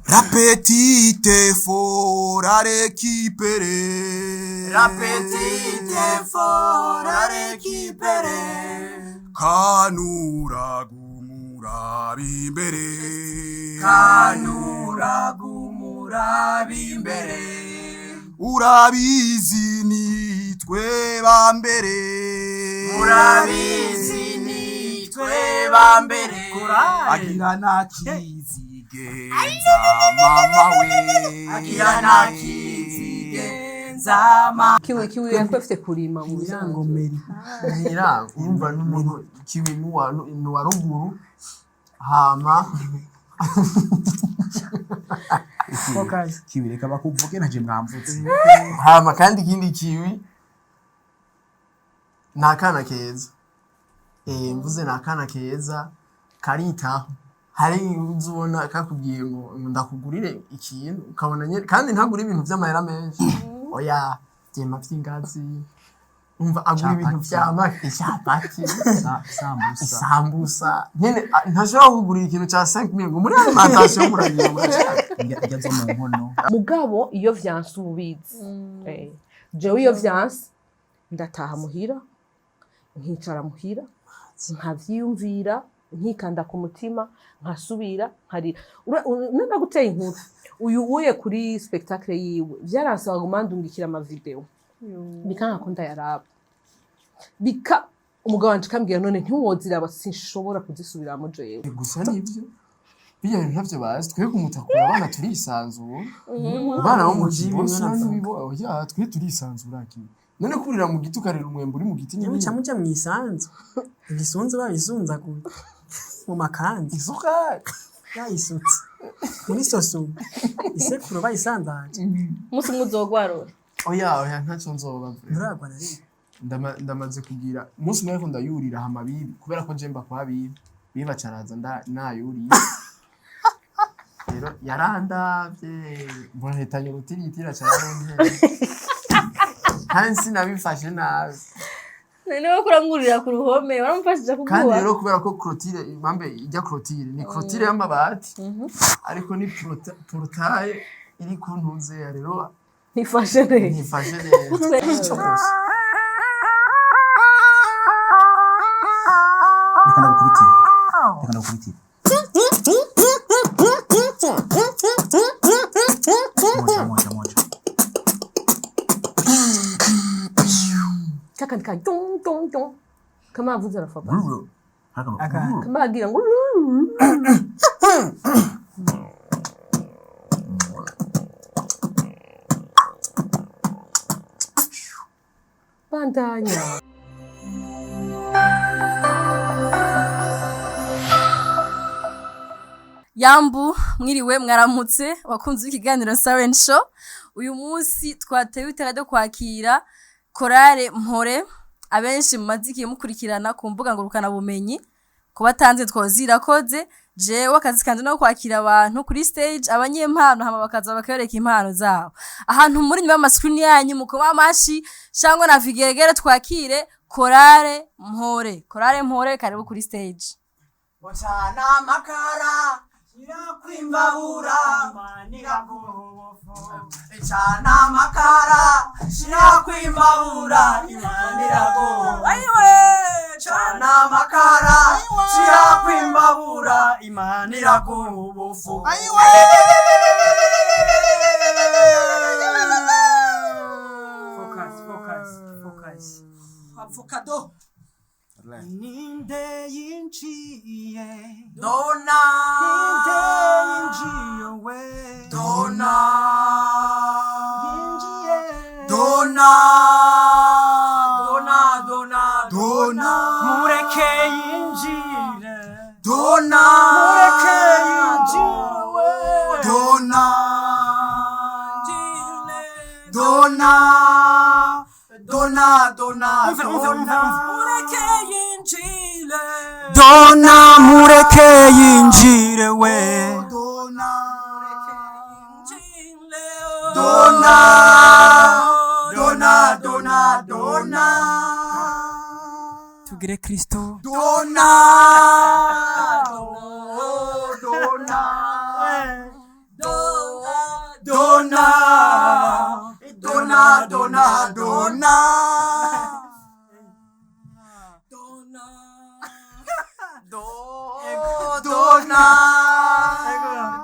La petite fort à récupérer. La petite fort à récupérer. Kanura gumura bimbere. Kanura gumura bimbere. Urabizi nitwe bambere. Urabizi nitwe bambere. Agira nakizigenza mama we. Agira nakizigenza mama. Kiwi yakwefite kurima mu Mirango meri. Mirango urumva n'umuntu kiwi nuwa ruguru hama kiwi reka bakuvuge naje mwamvutse hama kandi ikindi kiwi nakana keza mvuze nakana keza karitaho hari uzubona kakubwiye ngo ndakugurire ikintu ukabona nyene kandi ntagura ibintu vy'amahera menshi oya vyema vy'ingazi umva agura ibintu vy'amaki cyapati sambusa nyene ntashobora kugurira ikintu ca 5000 ngo muri alimentation muragiye njya zo mu nkono mugabo iyo vyanse ubizi jewe iyo vyanse ndataha muhira nkicara muhira nkavyiyumvira nkikanda ku mutima nkasubira nkarira nenda guteye inkuru uyu uye kuri spectacle yiwe vyaransaba gumandungikira ama video bikanga ko ndayaraba bika umugabo wanje kambwira none ntiwoziraba sinshobora kuzisubiramo jewe gusa nivyo bijya bintu ntavyo bazi twe kumutakura abana turisanzura abana bo mu kibosi n'abibo oya twe turisanzura akiwe none kurira mu giti ukarira umwembe uri mu giti ni muca muca mwisanzu igisunzu babisunza ku mu makanzu isuka yayisutse muri sosu isekuru bayisandaje musi muzogwarora oya ntacyo nzoba nturagwa na rimwe ndamaze kugira umunsi umwe ariko ndayurira hama bibi kubera ko jemba kwa biba caraza nayuriye rero yarandavye mbona hetanye rutiritira cyane hansi nabifashe nabi none kurangurira ku ruhome waramufashije kuguha kandi rero kubera ko clôture impambe ijya clôture ni clôture y'amabati ariko ni portail iri ku ntuze rero nifashe neza reka ndagukubitira moja kaka nika dong kama avuze arafa haka kama agira ngo bandanya Yambu mwiriwe mwaramutse wakunze ikiganiro Siren Show uyu munsi twatewe itara ryo kwakira korale mpore abenshi mumazikiye mukurikirana ku mbuga ngurukana bumenyi kubatanze twozira koze jewe akazi kanje no kwakira abantu kuri stage abanyempano hama bakaza bakereka impano zabo ahantu muri nyuma y'amascreen yanyu mukoma amashi cyangwa na vigegere twakire korale mpore karibu kuri stage Bocana makara Shirakwimbabura maniragobofu Echana makara Shirakwimbabura imaniragobofu Aiwe Chana makara Shirakwimbabura imaniragobofu Aiwe Focus Avocado Ninde yinchiye Dona Ninde yinchiye we Dona Yinchiye Dona Mureke yinjire Dona Mureke yinjire we Dona Mureke yinjire Dona Mureke yinjire we Dona Tugire Kristo Dona dona, dona.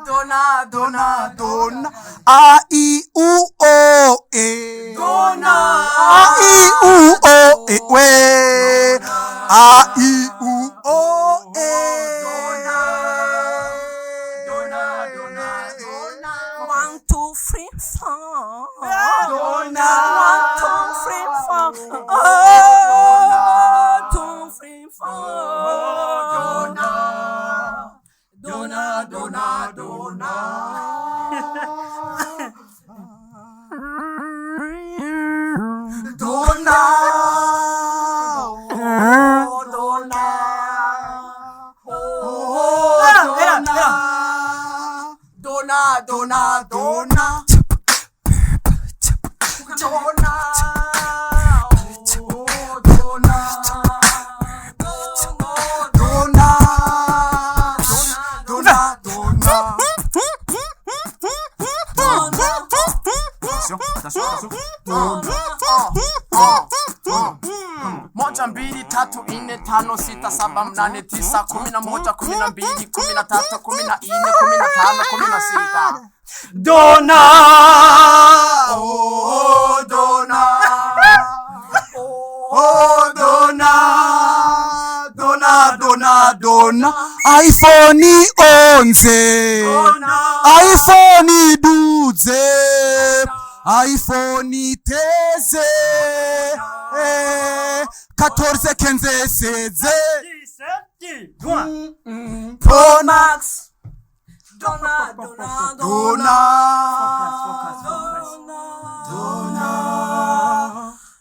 Dona, dona, dona. A, I, U, O, E. Dona. A, I, U, O, E. We. A, I, U, O, E. Dona, dona, dona. 1, 2, 3, 4. Dona. 1, 2, 3, 4. Oh, 2, 3, 4. Dona, dona, dona. Dona. Oh, dona. Oh, dona. Dona, dona, dona. Dona. Oh, dona. Dona. Dona, dona. Moja mbili tatu nne tano sita saba mnane tisa 11 12 13 14 15 16. Dona. Oh, dona. Oh, dona. Dona, dona, dona. iPhone 11. iPhone 12. iPhone 13. 14, 15, 16. Pro Max. Dona, dona, Dona.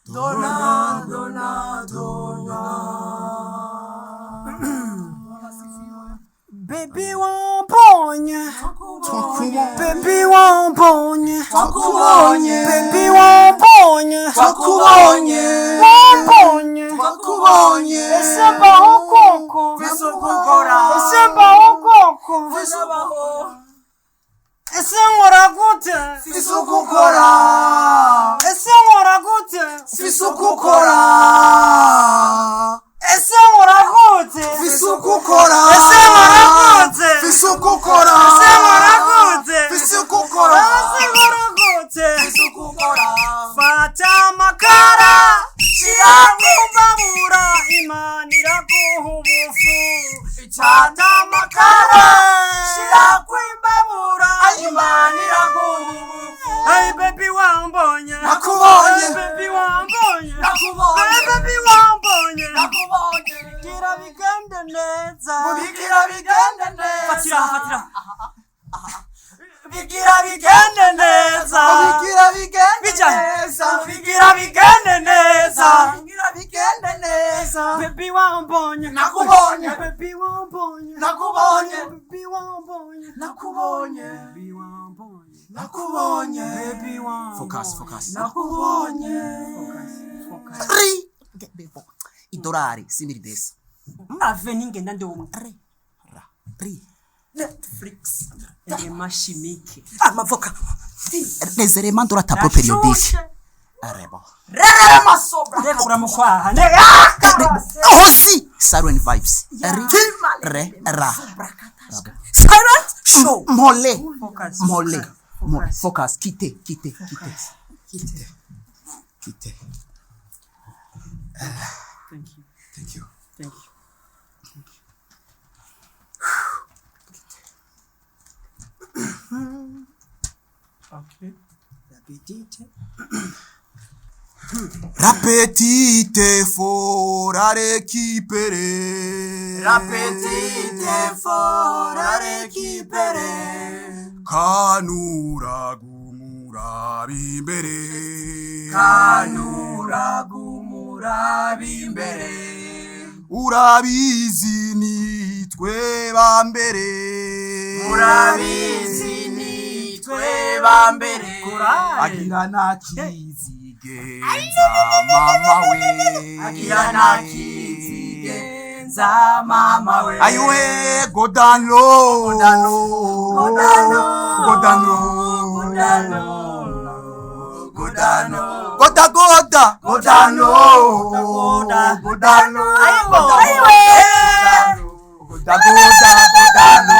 Dona, dona, dona. Baby wambonye, baby wambonye, Twakubonye. baby wambonye, Twakubonye. wambonye, Twakubonye. ese mbaho koko, Bisukukora. ese mbaho koko, Bisukukora. ese nkora gute, Bisukukora. ese nkora gute, Bisukukora. ese nkora gute, Bisukukora. ese nkora gute, Bisukukora. ese nkora gute, Bisukukora. ese nkora gute, Bisukukora. fata amakara shirakumbabura imana iraguha ubufu Fata amakara shirakwimbabura Imana iraguha ubufu. Hey baby wambonye, Nakubonye. Hey baby wambonye, Nakubonye. Hey baby wambonye, Nakubonye. gira bigende neza, Bigira bigende neza. fatira bigira bigende neza, Bigira bigende Bijyanye. neza. bigira bigende neza, Bigira bigende neza. baby wambonye, Nakubonye. baby wambonye, Nakubonye. baby wambonye, Nakubonye. baby wambonye, Nakubonye. baby wambonye, Focus, focus. Nakubonye. focus. Idolari, simili desi. Mave ningenda ndumwe. Pri. Netflix. Elema chimique. Amavoka. Nezere mandora tapo periodique. Arebo. Rema sobra. Ndekura mukwaha. Hosi. Siren vibes. Re. Ra. Silent show. Mole. Focus. Mole. Focus. Quitte. Thank you. Thank you. Thank you. Okay. Appetite. La petite for à récupérer. La petite for à récupérer. Kanura gumura bimbere. Kanura gumura bimbere. Urabizi nitwe bambere. Urabizi nitwe bambere. Agira nakizigenza mama we. Agira nakizigenza mama we. Ayiwe go down low. Go down low. Go down low. Go down low. Go godano, Goda, godano, godano, Aiwe. Goda, godano,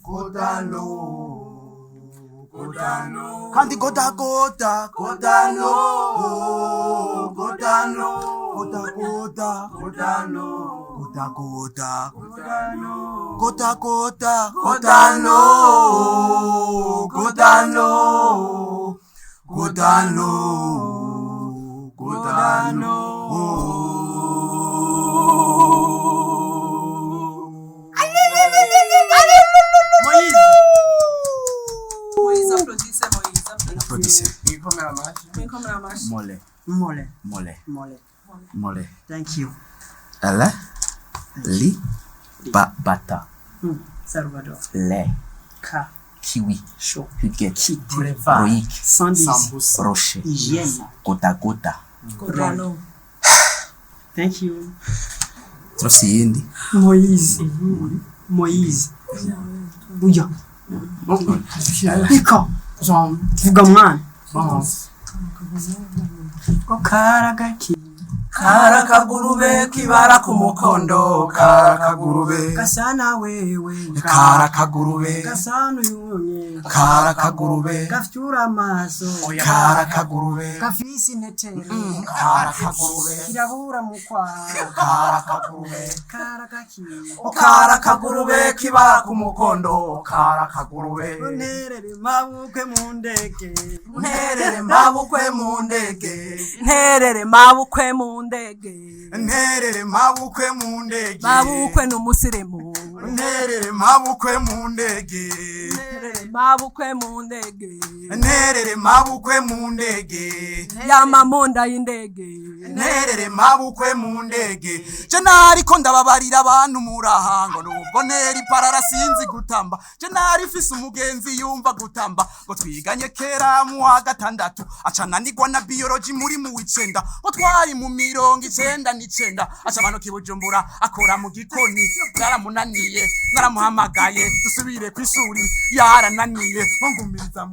godano, godano, Kandi goda, godano, godano, godano, Moïse, applaudissez Moïse. Applaudissez. Mole. Mole. Mole. Thank you. Elle. Li. Bata. Salvador. Lait. Ka. Kiwi. Chaud. Huguette. Boulevard. Loïc. Sandizi. Rocher. Hygiène. Gota. Godano. Thank you. Trosiyindi. Moïse. Moïse. Uya. Iko. Vuga mwana. Karagaki. karakagurube kibara ku mukondo, karakagurube, Gasana wewe. karakagurube, Gasana yunye. karakagurube, Gafyura amaso. karakagurube, Gafisi intetero. karakagurube, Kirabura mukwara. karakagurube, Karagaki. karakagurube kibara ku mukondo, karakagurube, Unterere mabukwe mu ndege. nterere mabukwe mu ndege, Nterere mabukwe mu ndege. nterere mabukwe mu ndege, Mabukwe n'umusirimu. nterere mabukwe mu ndege, Nterere mabukwe mu ndege. nterere mabukwe mu ndege, Yama mu nda y'indege. nterere mabukwe mu ndege. Je nariko ndababarira abantu murahango nubwo ntera iparara sinzi gutamba, je nari fise umugenzi yumva gutamba, ngo twiganye kera mu wa gatandatu acananirwa na biology muri mu w'icenda, ngo twari mu 99 aca amanuka i Bujumbura akora mu gikoni, naramunaniye naramuhamagaye dusubire kw'ishuri yarananiye, ngo ngumiriza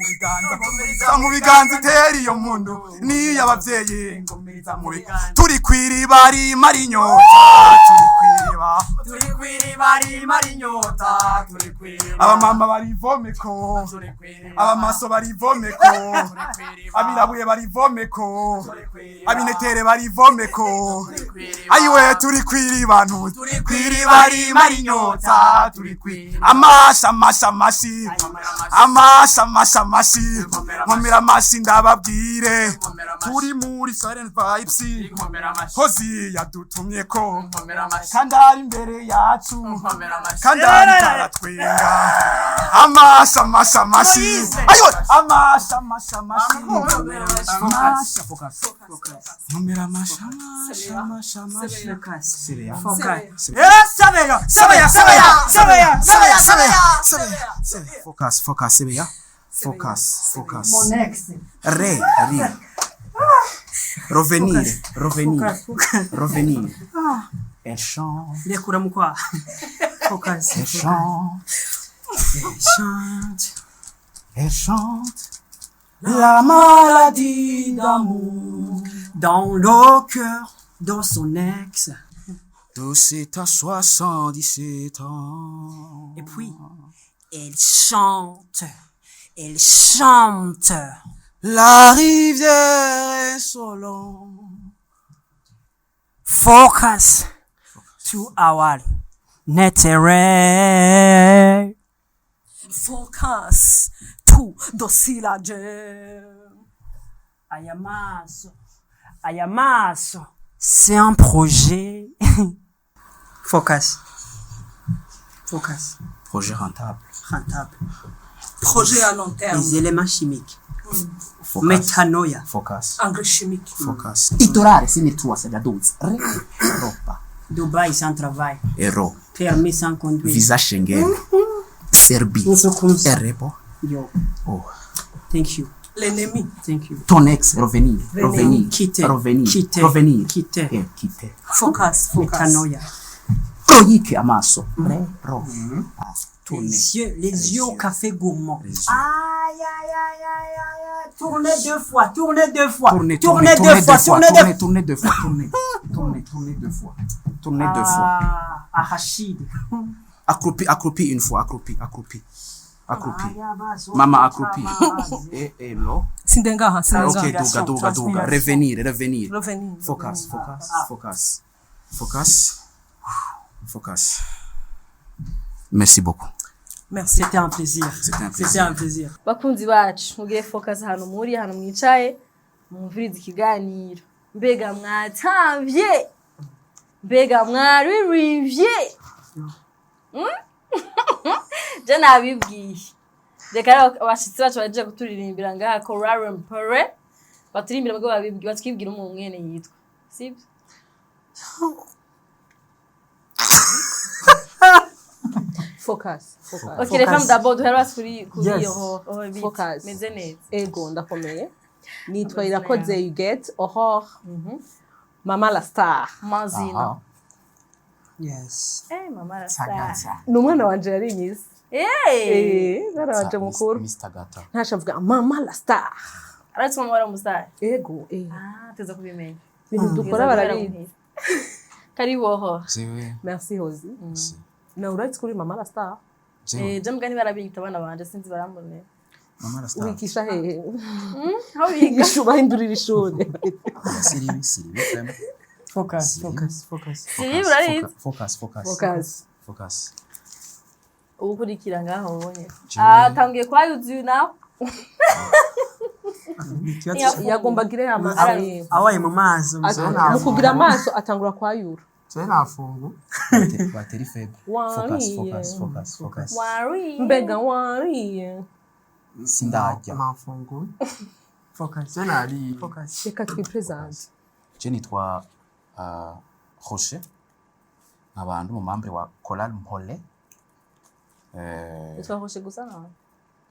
mu biganza itera iyo mpundu niyo abavyeyi ngumiriza mu biganza, turi kw'iriba rimara inyota, turi kw'iriba rimara inyota, turi kw'iriba, abamama barivomeko, turi kw'iriba, abamaso barivomeko, abirabuye barivomeko, abinetere barivomeko, ayiwe turi kw'iriba ntuzi, kw'iriba rimara inyota, turi kw'iriba, amashi nkomera amashi ndababwire, turi muri Silent Vibes, hozi yadutumyeko, kandi ari imbere yacu, kandi ari karatwenga, amashi ayiwe amashi nkomera amashi Focus, sebeya. Focus. Mon ex. Revenir. Elle chante. Lekura mukwa. Focus. Elle chante. La maladie d'amour. Dans le cœur, dans son ex. De 7 à 77 ans. Et puis, elle chante. La rivière est solon. Focus to our netere. Focus to docilage. Ayamaso. C'est un projet. Focus. Projet rentable. Rentable. Projet à long terme. Les éléments chimiques. Focus. Metanoia. Focus. Engrais chimique. Focus. idolari sinitua sedaduza ropa Dubai sans travail. Ero. Permis sans conduire. Visa Schengen. Serbie. Nsukums. Erebo. Yo. Oh. Thank you. L'ennemi. Thank you. ton ex revenir revenir Quitter. revenir Quitter. revenir Quitter. quitter Focus. Metanoia. proyike amaso ro tourner Les yeux au café gourmand. Les yeux. Aïe, aïe, aïe, aïe, aïe, aïe. Tournez 2 fois, tournez 2 fois. Tournez, Tournez tournez, 2 fois, tournez 2 fois. tournez 2 fois, tournez 2 fois. Tournez 2 fois. Ah, arachide. Accroupi une fois, accroupi. Mama accroupi. Et l'eau. Sindengaha. Ok, Sindengaha. Douga. Revenir. Revenir. Focus. Merci beaucoup. Merci. C'était un plaisir. C'était un plaisir. bakunzi bacu mugire focus hano muri hano mwicaye mumvirize ikiganiro mbega mwatamvye mbega mwaririvye je nabibwiye reka abashitsi bacu baje kuturirimbira ngaha Korale Mpore baturimbira bwo babibwiye batwibwira umuntu mwene yitwa sibyo Focus. ok reka d'abord duhera kuri Yes. iyo Focus. meze neza Ego ndakomeye. Nitwa Irakoze you get Aurore. Mama la star. mazina Yes. mama la star Ni umwana wanje yari myiza. Mwana wanje mukuru. Mr. Gata. Ntashavuga mama la star. aratuma mara umustar Ego. tuza kubimenya Ibintu dukora barabizi. karibu Aurore Jewe. Merci Hozi. Na uretse kuri mama la star. Jewe. je mugani barabita abana banje sinzi barambone Mama la star. Wigisha hehe? aho biga Bahindurira ishuri. Siribi, vraiment. Focus. siri burarizi Focus. ubukurikira ngaho ubonye Jewe. tangiye kwa yuzu nawe Yagomba gire amazi. Awaye mu mazi. Mu kugira amaso atangura kwa yura. je nafungu Batterie faible. Wariye. Focus. wari Mbega wariye. Sindajya. nafungu Focus. je nari Focus. Reka twipresente. Je nitwa Rocher. Abantu mu membre wa Korale Mpore. twahoshe gusa nawe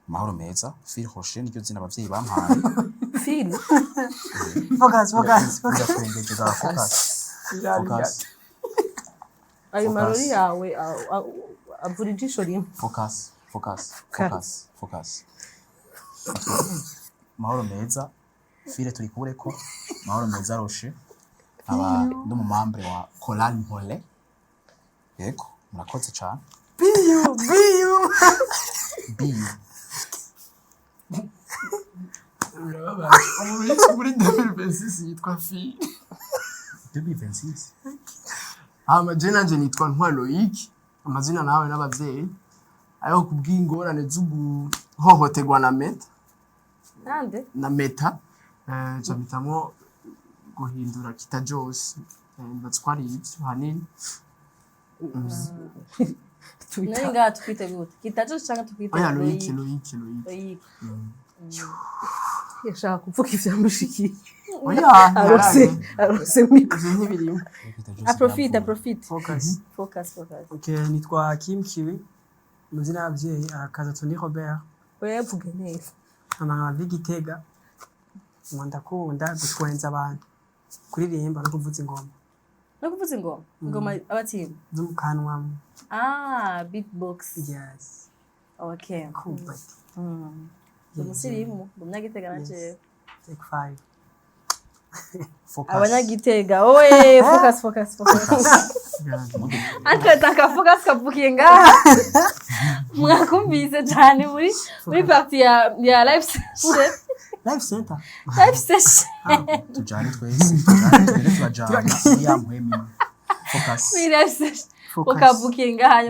Mahoro meza. Phil Rocher niryo zina abavyeyi bampaye. Fili. Focus. Ndakwengeje za Focus. Ayo marori yawe avura ijisho rimwe. Focus. Mahoro meza. Phil turi kureko. Mahoro meza Rocher. Aba ndo mu membre wa Korale Mpore. Yego, murakoze cyane. Biyu. umuntu muri 2026 yitwa fi 2026. je nanje nitwa Ntwaro Loic amazina nawe n'abavyeyi ayo kubw'ingorane z'uguhohoterwa nande na meta camitamo guhindura kita Jose batwari ibyo hanini nari ngaha twite gute kitacho cyangwa twite oya Loic Yashaka kuvuga ivyamushikiye. oya Arose mikro. ivyo ntibirimo aprofite Focus. focus Okay, nitwa Kim Kiwi. Muzina y'abavyeyi arakaza Tony Robert. Wevuge neza. Amanga Vigitega. Ndakunda gutwenza abantu. Kuririmba no kuvuza ingoma. no kuvuza ingoma abatimba Zo mu kanwa. beatbox Yes. okay Cool, but umusirimu umunyagitega na jewe take 5. abanyagitega oye focus antre taka focus kavukiye ngaha mwakumvise cyane muri party ya live session Live center. Tujane twese. Turajana. Yamuhemi. Focus. muri live session ukavukiye ngaha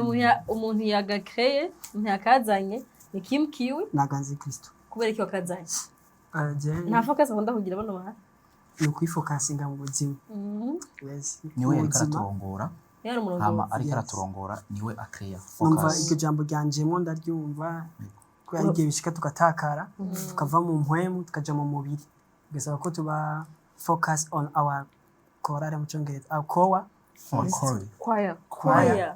umuntu yagakreye umuntu yakazanye ni Kim Kiwi Naganze Kristo. kubera iki wakazanye Je nta focus akunda kugira bano bahari ni kwifokasinga mu buzima. Yes. Niwe yariko araturongora. yari umurongo Hama ariko araturongora niwe akreya Numva focus. iryo jambo ryanje mo ndaryumva kubera igihe bishika tugatakara tukava mu mpwemu tukaja mu mubiri bigasaba ko tuba focus on our chorale mu cyongereza our core Choir. Choir.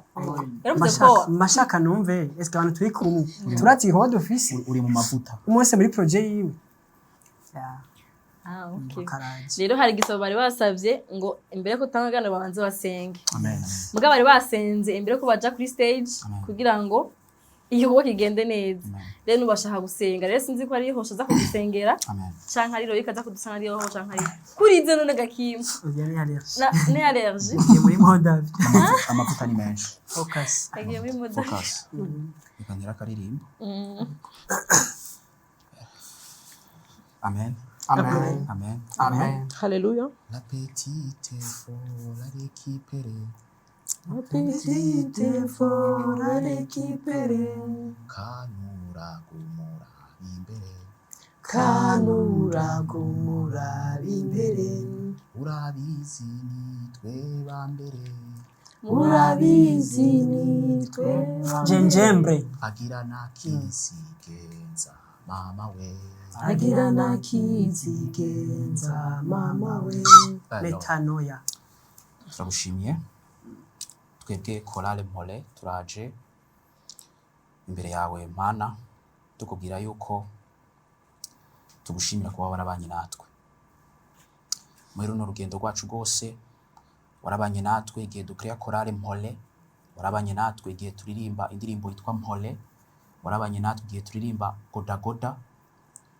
Yaravuze ko mashaka numve eske abantu turi kumwe turati ho dufisi uri mu mavuta umunsi muri projet yiwe okay. karaje Rero hari igisabo bari basavye ngo imbere ko tangagana babanze basenge. amen Muga bari basenze imbere ko baja kuri stage kugira ngo igikorwa kigende neza. Rero nubashaka gusenga rero sinzi ko ari hosha za kudusengera amen canke ari royika za kudusanga ari ho canke ari kurize none gakimba ugiye ni allergie na ne allergie ugiye muri modavi amavuta ni menshi focus agiye muri moda focus ikangira karirimbo amen Amen. amen Amen. Hallelujah. la petite folle à récupérer kanura gumura imbere urabizi nitwe bambere jenjembre agira nakisigenza mama we metanoia turagushimiye twebwe korale mpole turaje imbere yawe mana tukubwira yuko tugushimira kuba warabanye natwe muri runo rugendo rwacu rwose warabanye natwe igihe dukreya korale mpole warabanye natwe igihe turirimba indirimbo yitwa mpole warabanye natwe igihe turirimba goda goda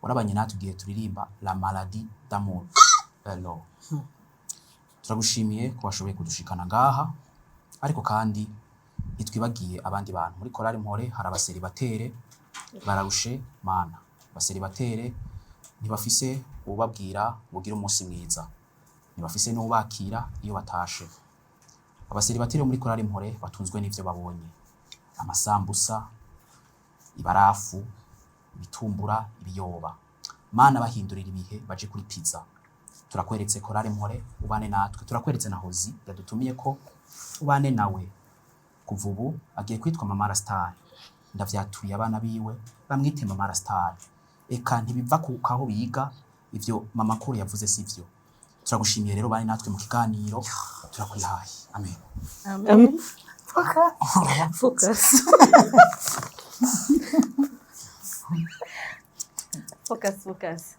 warabanye natwe igihe turirimba la maladie d'amour hello turagushimiye ko washoboye kudushikana ngaha ariko kandi nitwibagiye abandi bantu muri korale mpore hari abaseribatere bararushe mana abaseribatere ntibafise ubabwira bugira umunsi mwiza ntibafise n'ubakira iyo batashe abaseribatere muri korale mpore batunzwe n'ivyo babonye amasambusa ibarafu ibitumbura ibiyoba mana bahindurira ibihe baje kuri pizza turakweretse korale mpore ubane natwe turakweretse na hozi yadutumiye ko ubane nawe kuva ubu agiye kwitwa mama star ndavyatuye abana biwe bamwite mama star eka ntibiva kaho biga ivyo mama kuru yavuze sivyo turagushimiye rero bane natwe mu kiganiro turakwihaye amen Amen. Focus. focus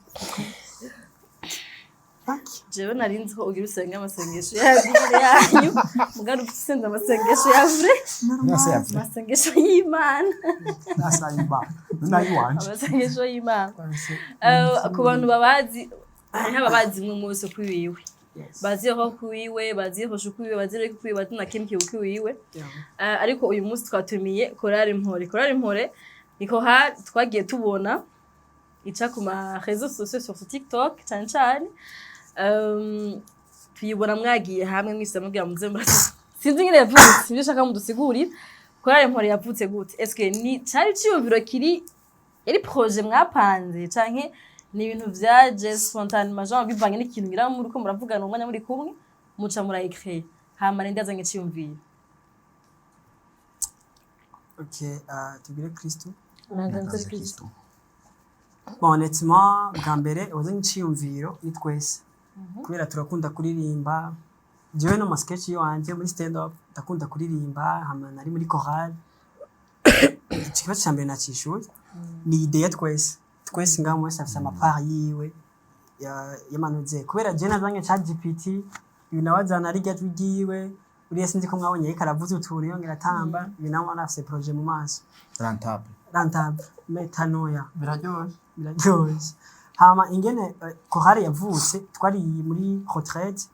jewe narinzi ko ugira usenga amasengesho yanyu mugari usenga amasengesho yavure amasengesho y'Imana amasengesho y'Imana ku bantu babazi hariho ababazi mwe mwese kwiwiwe bazi aho kwiwiwe bazi aho kwiwiwe bazi reko kwiwiwe bazi na kimwe kwiwiwe ariko uyu munsi twatumiye korale mpore niko twagiye tubona ica ku ma réseaux sociaux sur TikTok cyane tuyibona mwagiye hamwe mwise mubwira muze sinzi ngene yapfutse sinzi shaka mudusigurira korale mpore yapfutse gute eske ni cyari cyumviro kiri eri projet mwapanze canke ni ibintu vyaje spontanément genre bivanye n'ikintu ngira muri ko muravugana umwanya muri kumwe muca murayicreer hama nende azanye cyumviro okay tugire Kristo Naganze Kristo. bon honnêtement bwa mbere wazanye cyumviro ni twese kubera turakunda kuririmba jewe no sketch yo wanje muri stand up ndakunda kuririmba hama nari muri chorale ikibazo cya mbere nacishuye ni idea ya twese ngaho mwese afite amapara yiwe yamanuze kubera je nazanye chat GPT binawazana ari gatu giwe uriye sinzi ko mwabonye yeka aravuze utuntu yongera atamba binawo anafise projet mu maso rentable metanoia biraryoshye hama ingene chorale yavutse twari muri retraite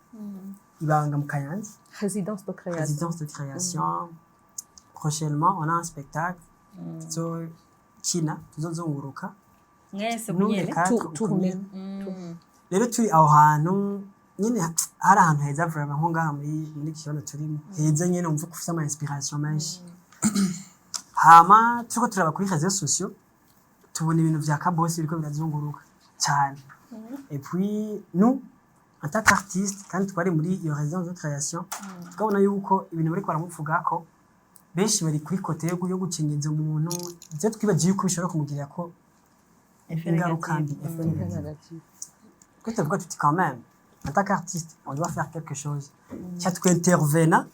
ibanga mu Kayanza Résidence de création. Prochainement on a un spectacle so kina tuzozunguruka mwese kunyene Tourner. rero turi aho hantu nyine hari ahantu heza vraiment nko ngaha muri kiyono turimo heza nyine umva ko ufite ama inspiration menshi hama turiko turaba kuri réseaux sociaux tubona ibintu vya kabosi biriko birazunguruka cyane et puis nous en tant qu'artiste kandi twari muri iyo résidence de création tukabona yuko ibintu bariko baramuvugako benshi bari kuri kote yo gukenyeza umuntu ivyo twibagiye yuko bishobora kumugirira ko ingaruka mbi ko tuvuga tuti quand même en tant qu'artiste on doit faire quelque chose cyatwe intervena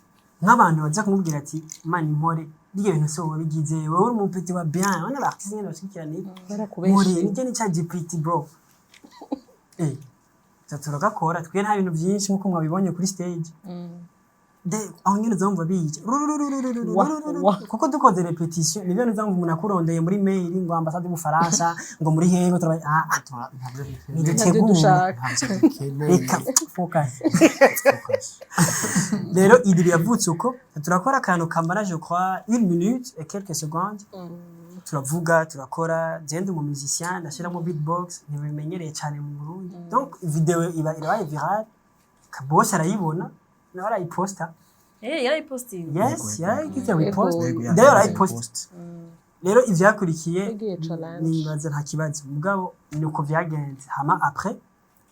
nk'abantu baza kumubwira ati mani mpore nige bintu so wabigize wowe uri umupeti wa bien wana artiste nyene bashikirana muri nige ni cya GPT bro turakora twe nta bintu byinshi nkuko mwabibonye kuri stage aho nyine uzumva bije kuko dukoze repetition nibyo nizamva umuntu akurondeye muri mail ngo ambassade y'Ubufaransa ngo muri hego turabaye reka focus rero idiri yavutse uko turakora akantu kamara je crois 1 minute et quelques secondes turavuga turakora genda mu musicien ndashiramo beatbox ntibimenyereye cyane mu Burundi donc video irabaye viral kabose arayibona narayiposta yarayipostinga yes yarayigize repost rero arayipost rero ivyakurikiye nibaza nta kibazo mugabo nuko vyagenze hama après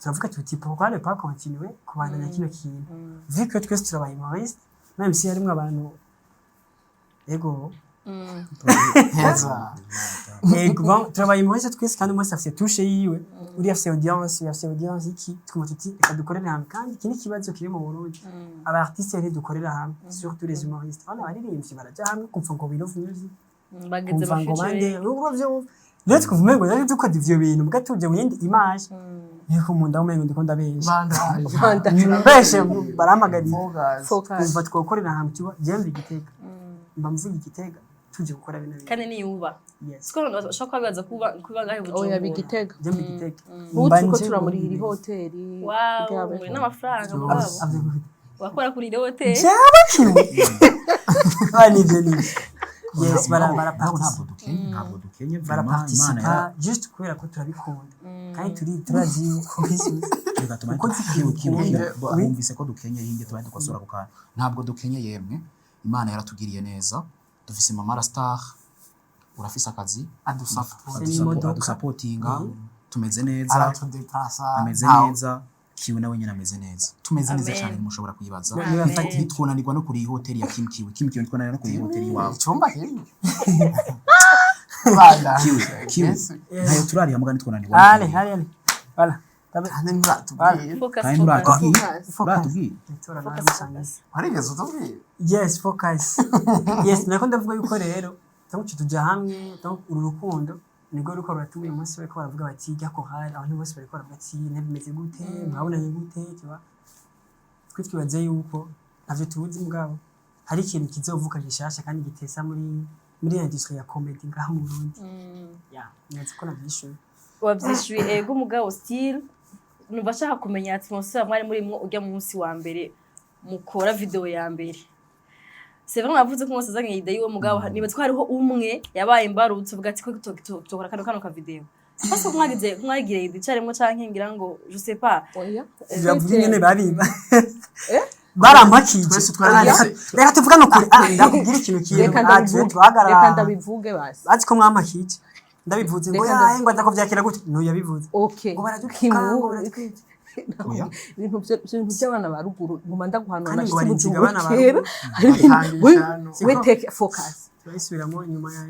turavuga tuti pourquoi ne pas continuer kubandanya kino kintu vu que twese turabaye humoriste même si harimwo abantu ego bon turabaye humoriste twese kandi umwe afite touche yiwe uri afite audience iki twuma tuti reka dukorere hamwe kandi iki ni kibazo kiri mu Burundi aba artistes rero dukorera hamwe surtout les humoristes bana baririmbyi baraja hamwe kumva ngo we love music bageze bafite rero twuvume ngo rero dukora ivyo bintu mugatuje mu yindi image niko munda umengo ndiko ndabesha beshe baramagariye kumva twokorera hamwe kiba jembe igitega mbamuvuga igitega tuje gukora bino bintu kandi niyuba siko bashaka bibaza kuba ngahe bujumbura oya bigitega jembe igitega uko turamuri iri hoteli muri n'amafaranga mugabo wakora kuri iri hoteli cyaba kimwe bani beni yes ntabwo dukenye baraparticipa juste kubera ko turabikunda kandi turazi yuko bigatuma bumvise ko dukenye yinge tubaye dukosora ku kantu ntabwo dukenye yemwe Imana yaratugiriye neza dufise mama star urafise akazi adusapotinga tumeze neza ameze neza kiwe nawe nyine ameze neza tumeze neza cyane mushobora kuyibaza twunanirwa no kuri hoteli ya Kim Kiwe twunanirwa no kuri hoteli iwawe icyumba kimwe Kiwe nayo turariya mugani twunanirwa hale wala kandi nturatubwiye kandi nturatubwiye warigeze utubwiye yes focus yes nako ndavuga yuko rero tanguci tuja hamwe uru rukundo nigo ruko ruratumye umunsi we ko baravuga bati jya ko hari abantu bose bari baravuga ati nebimeze gute mwabonanye gute kiba twibaze yuko navyo tubuzi mugabo hari ikintu kizovuka gishasha kandi gitesa muri industry ya comedy ngaha mu Burundi neza ko nabyishuye wabyishuye ego mugabo still nubashaka kumenya atmosphere mwari muri mwo ujya mu munsi wa mbere mukora video ya mbere c'est vraiment avuze ko mwose azanye idée yo mugabo nibaze ko hariho umwe yabaye imbarutse uvuga ati ko tokora kano ka video Parce que mwagiye idicaremo canke ngira ngo je sais pas yavuye nyene bariba barampakije reka tuvuga no kuri ndakubwira ikintu kiyo reka ndabivuge basi ati ko mwampakije ndabivuze ngo yaye ngo ndakovyakira gute no yabivuze okay ngo baradukimu ibintu by'abana ba ruguru nguma ndaguhanura n'ibintu abana ba ruguru we take focus turasubiramo inyuma ya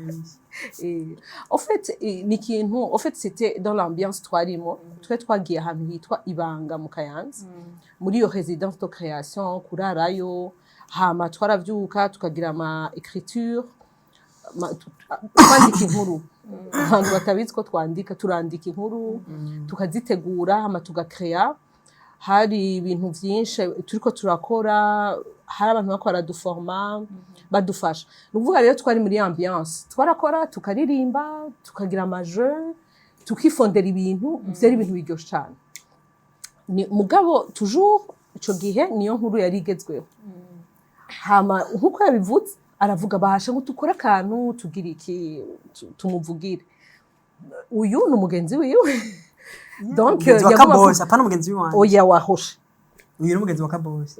en fait ni kintu en fait c'était dans l'ambiance twarimo twagiye ahantu hitwa Ibanga mu Kayanza muri yo résidence de création kurarayo hama twaravyuka tukagira ama écriture twandika inkuru abantu batabizi ko turandika inkuru tukazitegura hama tugakrea hari ibintu byinshi turiko turakora hari abantu bakora duforma badufasha nuvuga rero twari muri ambiance twarakora tukaririmba tukagira amajeu tukifondera ibintu byari ibintu biryoshye cyane ni mugabo toujours ico gihe niyo nkuru yari igezweho hama nkuko yabivuze aravuga bahasha ngo tukora akantu tugira iki tumuvugire uyu n'umugenzi wiwe donc yakabose apana umugenzi wiwe oya wahoshe uyu n'umugenzi wa kabose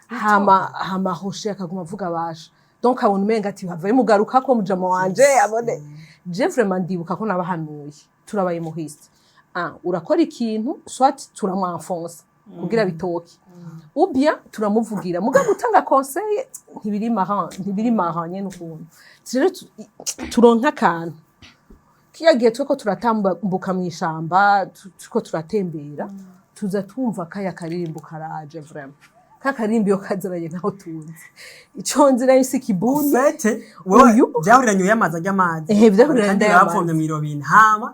hama hoshe akaguma avuga basha donc abona umenga ati bavaye mugaruka ko mujama wanje abone je vraiment ndibuka ko nabahanuye turabaye muhiste urakora ikintu soit turamwanfonsa kugira bitoke ubya turamuvugira muga gutanga conseil ntibiri maranye n'ukuntu rero turonka akantu kiyagiye tweko turatambuka mu ishamba tuko turatembera tuza twumva kaya karirimbo karaje vraiment kakarimbi yo kazaranye naho tuzi ico nzira y'isi kibuni fete wowe byahuriranye y'amazi y'amazi byahuriranye y'amazi mu irobine hama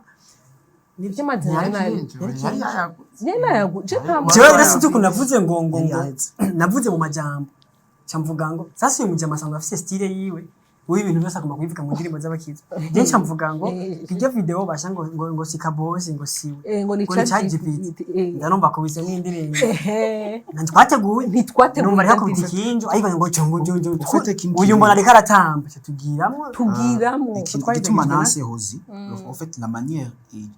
nibyo amazi yari jewe rasi tuko navuze ngo navuze mu majambo cyamvuga ngo sasa uyu mujama asanga afite style yiwe uyu ibintu byose akoma kubivuga mu ndirimbo z'abakizi je cyamvuga ngo kijya video basha ngo sikabosi ngo siwe ngo ni ChatGPT ndanomba kubise n'indirimbo ntitwateguwe numva ari hakubita ikinjo ariko ngo jongo uyu mbona ariko aratamba tubwiramo igituma nase hozi en fait la manière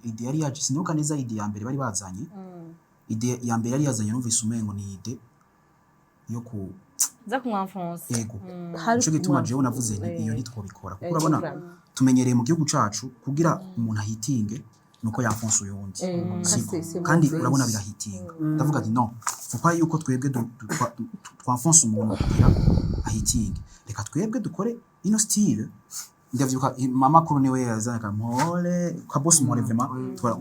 idée yari yaje sinibuka neza idée ya mbere bari bazanye idée ya mbere yari yazanye numvise umengo ni idée yo ku za kumwanfonse yego cyo gituma jewe navuze iyo ntitwobikora kuko urabona tumenyereye mu gihugu cacu kugira umuntu ahitinge nuko yafonse uyundi kandi urabona birahitinga ndavuga ati non faut pas yuko twebwe twafonse umuntu kugira ahitinge reka twebwe dukore ino style ndavyuka mama kuru niwe yazana mpole ka boss mpole vraiment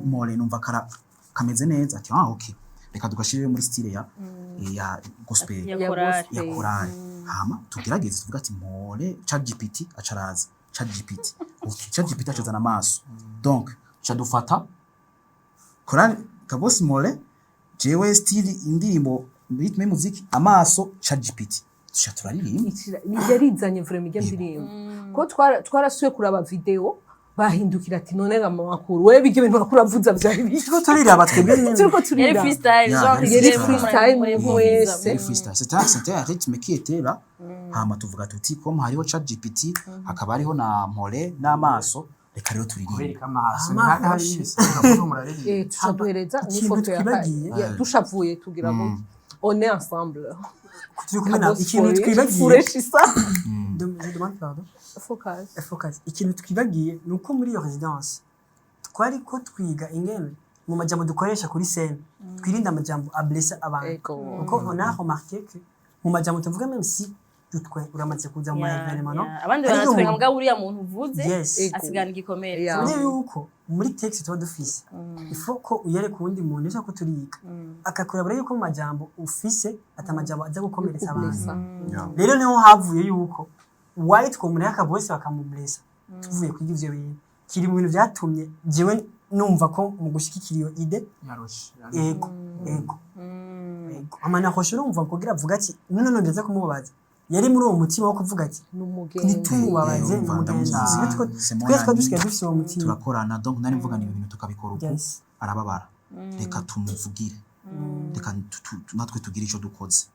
mpole numva kameze neza ati okay reka tugashire muri style ya gospel ya korali hama tugerageze tuvuga ati mpole ChatGPT acaraza ChatGPT acazana amaso donc chadufata korali ka boss mpole jewe style indirimbo ritme muziki amaso ChatGPT turaririmba yarizanye vraiment iyo ndirimbo ko twarasuye kuraba video bahindukira ati none ga makuru wewe bige bintu bakuravuza byari biko turiraba twebwe turiko turira yari freestyle wese c'était un rythme qui était là hama tuvuga tuti comme hariho ChatGPT hakaba hariho na mpole n'amaso reka rero turirimba tuzaduhereza n'ifoto ya dushavuye tugira ngo on est ensemble ikintu twibagiye focus ikintu twibagiye nuko muri iyo residence twari ko twiga ingene mu majambo dukoresha kuri scène twirinda amajambo ablessa abantu kuko on a remarqué que mu majambo tuvuga même si tutwe uramaze kuza mu événement no abandi baratwenga mbwa uriya muntu uvuze asigana igikomere cyane yuko muri texte tuba dufise ifo ko uyere ku wundi muntu cyo turiga akakurabura yuko mu majambo ufise atamajambo aza gukomeretsa abantu rero niho havuye yuko white komune yakabose bakamublessa tuvuye kwiga ivyo bintu kiri mu bintu byatumye jewe numva ko mu gushikikira iyo ide ego amana khosho numva kugira avuga ati none ndaza kumubabaza yari muri uwo mutima wo kuvuga ati nitumubabaze twese dushika dufise uwo mutima turakorana donc nari mvuga ni ibintu tukabikora uko arababara reka tumuvugire reka natwe tugire ico dukoze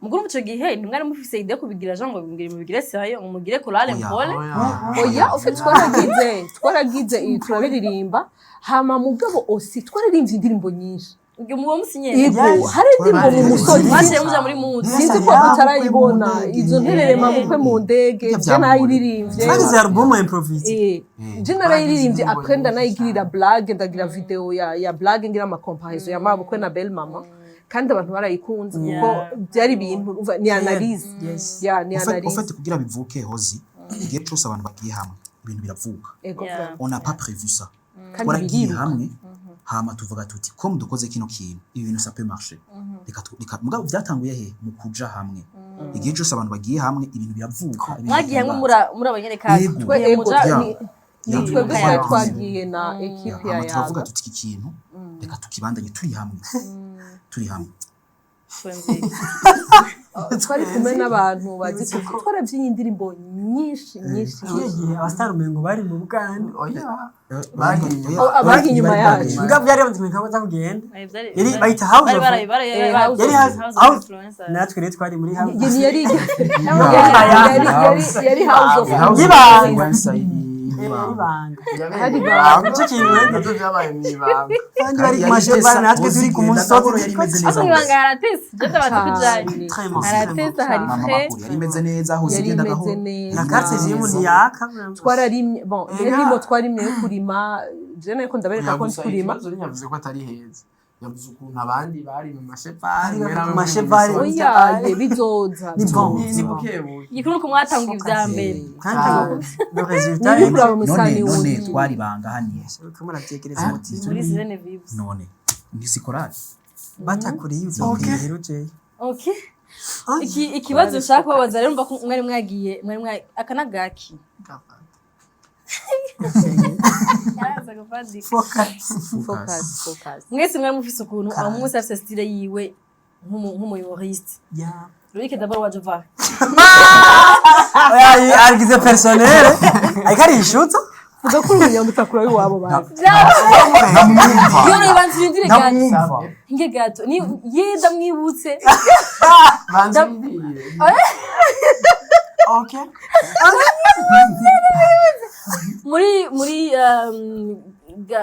muguru muco gihe ntimwari mufise ide kubigira jango ngire mubigire sayo mugire korale mpole oya ufite twaragize turabiririmba hama mugabo osi twaririmbye indirimbo nyinshi muwo musinyere yego hari indirimbo mu musozi baje muja muri muzi sinzi ko mutarayibona izo ntererema mukwe mu ndege je nayiririmbye twagize album improvise je narayiririmbye après ndanayigirira blague ndagira video ya blague ngira ama comparison ya mabukwe na belle mama kandi abantu barayikunze kuko byari ibintu ni analyse ni analyse ufite kugira bivuke hozi igihe cyose abantu bagiye hamwe ibintu biravuka on n'a pas prévu ça twaragiye hamwe hama tuvuga tuti comme dukoze kino kintu ibintu ça peut marcher reka mugabo byatanguye he mu kuja hamwe igihe cyose abantu bagiye hamwe ibintu biravuka mwagiye hamwe muri abanyerekazi twebwe twagiye na equipe ya tuvuga tuti iki kintu reka tukibandanye turi hamwe twari kumwe n'abantu bazi twarabyinnye indirimbo nyinshi igihe abastar umengo bari mu Buganda abari inyuma yacu ngabo byari bamwe nkaba kugenda yari bayita house yari house natwe rero twari muri house yari house of hari banga cyo kintu rero byabaye mwibanga kandi bari kumashe bana natwe turi ku musozi yari imeze neza abanga yaratese je ndabatuje aratese hari fre yari imeze neza aho zigenda gaho na carte zimu ntiyaka twararimye bon indirimbo twarimye yo kurima je nako ndabereka ko kurima yavuze ko atari heza yavuze ukuntu abandi bari mu mashevari Bari mu mashevari. oya bizoza Ni bon. ni bukebuke igikuru nuko mwatanga ivya mbere kandi le résultat Nibyo kuraba none umusani none wundi twari banga haniye uriko muravyegereza umutima muri Sirene Vibes. none ntisikorari batakuriye uzokwihera uje Okay. Ikibazo ushaka kubabaza rero mva ko mwari mwagiye akanagaki. Yaraza gufadika. focus Mwese mwari mufise ukuntu aho mwese afise style yiwe nk'umuyuriste. ya Loïc d'abord waje va. oya argize personnel ariko arishutsa vuga ko urunyambo utakura w'iwabo bazi Yoro ibanzirindire gato. ndamwumva Inge gato. Ni yeda mwibutse. banze mbiye okay Muri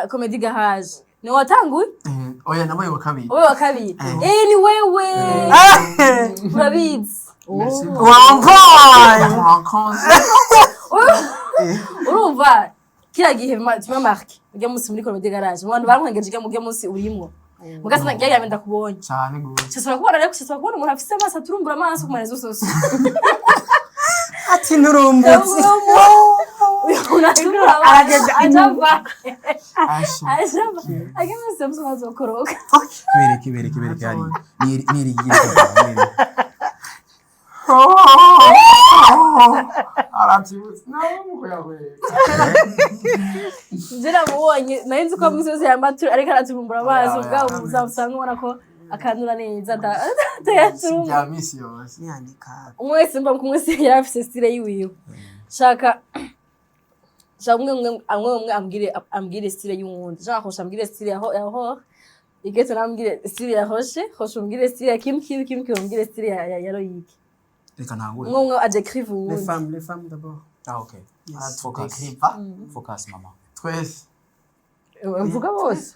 comedy garage. Ni watanguye? oya nabaye wa kabiri Wowe wa kabiri. Ni wewe. Urabizi. wambaye Urumva kila gihe tuma marke ujya munsi muri comedy garage abantu bankwengeje ujya munsi urimwo mugasana ngiye yamenda kubonye cyane gose cyasura kubona rero cyasura kubona umuntu afise amaso aturumbura amaso kumara zo sose ati nturumbutse arageze ajava asha ajava ageze samso mazo koroka bereke hari nirigiye aratibuze nawe mukoyawe njera mubonye narinzi ko musozi yambatura ariko araturumbura amaso bwa uzasanga ubona ko akanura neza tayaturumba ya misi yose nyandika umwese mba kumwese yarafise style yiwiwe shaka amwe ambwire style y'uwundi shaka ko ambwire style yaho igeze nambwire style ya Roche ambwire style ya Kim ambwire style ya Loïc reka ntangure umwe adécrive uwundi les femmes d'abord okay focus focus mama twese mvuga bose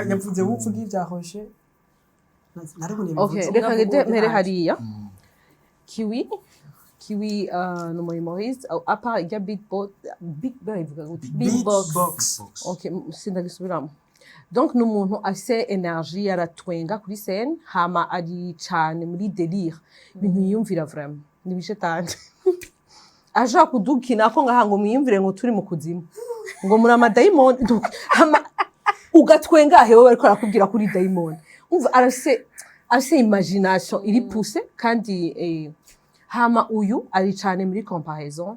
yavuze wupfuga ibya Roche okay reka ngende mpere hariya kiwi ni umuyumoriste apa ijya big box okay sindagisubiramo donc ni umuntu afise energie aratwenga kuri scène hama ari cyane muri délire ibintu yiyumvira vraiment ni bishetani aja kudukina ko ngaha ngo mwiyumvire ngo turi mu kuzimu ngo muri amadayimoni ugatwenga hewe bariko arakubwira kuri dayimoni umva arase imagination iri pousse kandi hama uyu ari cyane muri comparaison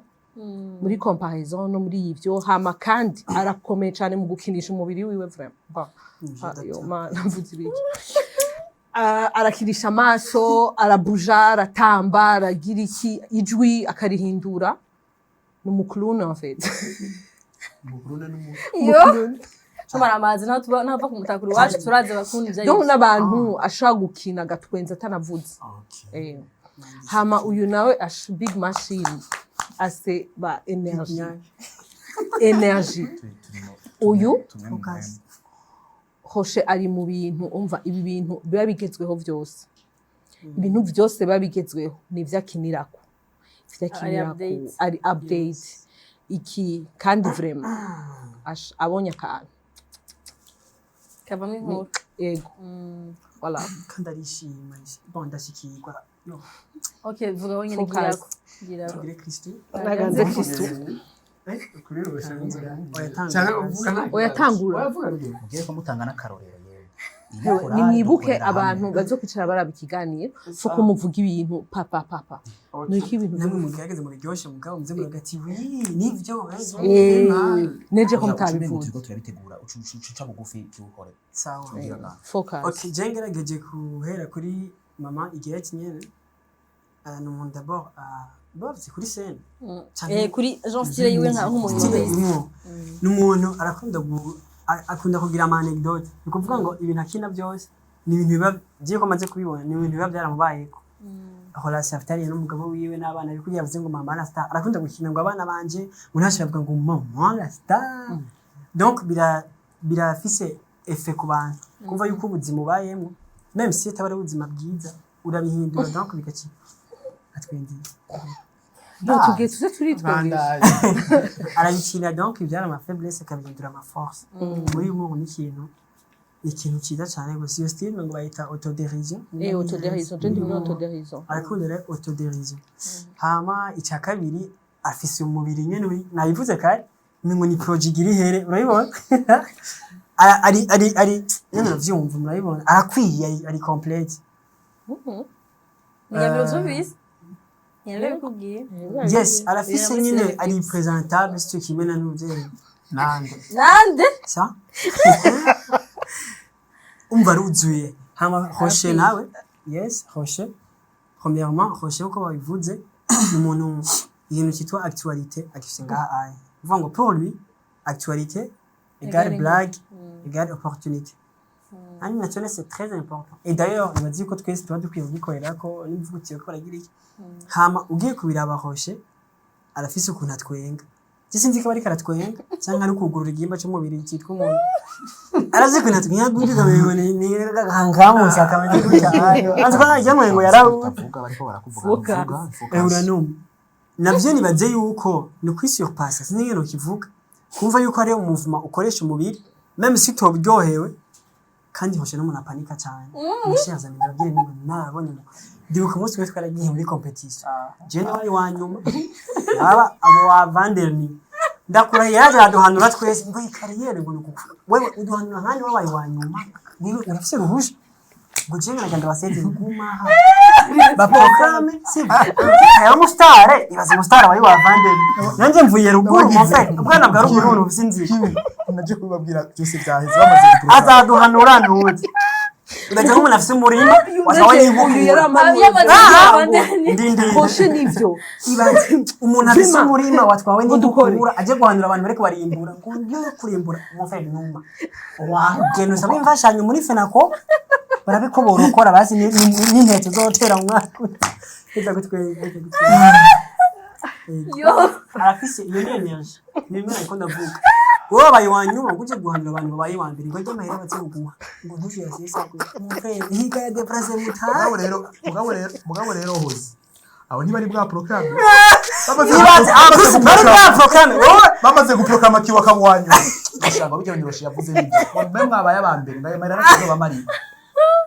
no muri ivyo hama kandi arakomeye cyane mu gukinisha umubiri wiwe vraiment yo mana mvuze ibiki arakirisha amaso arabuja aratamba aragira iki ijwi akarihindura ni umuclown en fait yo tumara amazi ntava ku mutakuru wacu turaze bakunda ibyo donc n'abantu ashaka gukina gatwenza atanavuze hama uyu nawe big machine ase ba energy uyu Roche ari mu bintu umva ibi bintu biba bigezweho byose ibintu byose biba bigezweho ni ivyakinirako ari update iki kandi vraiment abonye akantu kavamo inkuru yego voilà kandi arishima bon ndashikirwa yo okay vuga wonyine girako tugire Kristo naganze Kristo kuri Roche oyatangura mugiye ko mutanga n'akarorero nimwibuke abantu bazokwicara baraba ikiganiro fuko muvuga ibintu papa niki ibintu namwe mugerageze muryoshe mugabo muze muragati wi nivyo neje ko mutabivuze turiko turabitegura uca bugufi cyukore sawa focus okay jengerageje kuhera kuri mama igihe kinyene n'umuntu d'abord bavye kuri scène kuri Jean style yiwe nka nk'umuntu n'umuntu akunda kugira ama anecdote ni kuvuga ngo ibintu akina byose ni ibintu biba giye ko maze kubibona ni ibintu biba byaramubayeko aho la saftari n'umugabo wiwe n'abana biko yavuze ngo mama la star arakunda gukina ngo abana banje munashiravuga ngo mama la star donc birafise effet ku bantu kumva yuko ubuzima ubayemo même si tabari ubuzima bwiza urabihindura donc bikaci atwendiye tugiye tuze turitwengeje arabikina donc ibyara ama faiblesse akabihindura ama force muri ubu ni ikintu ni ikintu cyiza cyane gusa iyo style ngo bayita autodérision autodérision je ndi muri autodérision arakunda rero autodérision hama icya kabiri afise umubiri nyene nayivuze kare ngo ni project iri here urayibona ari nyene navyumva murayibona arakwiye ari complete Nyabiro zubise. Nyabiro kubwiye. yes arafise nyene ari presentable cyo kimena n'uvyeyi Nande? sa umva ruzuye hama Rocher nawe yes Rocher premièrement Rocher uko babivuze umuntu ikintu cyitwa actualité agifise ngaha aye uvuga ngo pour lui actualité égale blague égale opportunité animation c'est très important et d'ailleurs il m'a dit ko twese tuba dukwiye kugikorera ko nimvuga uti ko aragira iki hama ugiye kubiraba Rocher arafise ukuntu atwenga sinzi ko bari karatwenga cyangwa ari kugurura igimba cy'umubiri cyitwa umuntu arazi ko natwenga gudiga ngo ni gahangamo sakamenya gutya azwa yamwe ngo yarawu bavuga bariko barakuvuga uranum navyo nibaze yuko ni kwisurpassa sinzi ngeno kivuga kumva yuko ari umuvuma ukoresha umubiri même si toburyohewe kandi hoshe no muna panika cyane mushaza ndabwire ngo nabonye ndibuka umunsi wese twaragiye muri competition je nawe wanyuma aba abo wa Vanderni ndakura yaje aduhanura twese ngo ikariyere ngo nuko wewe uduhanura nkani wabaye wanyuma niwe urafise ruhusha ngo jenga naganda baseze nguma ba programme si aya mustare ibaze mustare wayi wa Vanderni nanje mvuye ruguru mu fait ubwana bwa ruguru n'ubusinzi naje kubabwira byose byaheze bamaze azaduhanura ntuzi ndaje ngo nafise umurima wasawa ndindi koshe nivyo ibaze umuntu afise umurima watwawe n'idukura aje guhanura abantu bariko barimbura ngo ngiye kurimbura mu fait numa wageno sabe imfashanyo muri Fenaco barabikobora ukora basi n'intete zotera mu mwaka eza gutwenga Yo. arafise iyo energy nimwe ariko ndavuga wowe bayanyuma guje guhanura abantu babaye wambere ngo ajye mahera batseguha ngo ntushye yasesa ko higa ya depresse mutara mugabo rero hoze abo ntibari bwa programme bamaze guprograma kiwa kabwanyu bashaka bijya mu Rocher yavuze n'ibyo mbe mwabaye abambere ngaye mahera n'azo bamari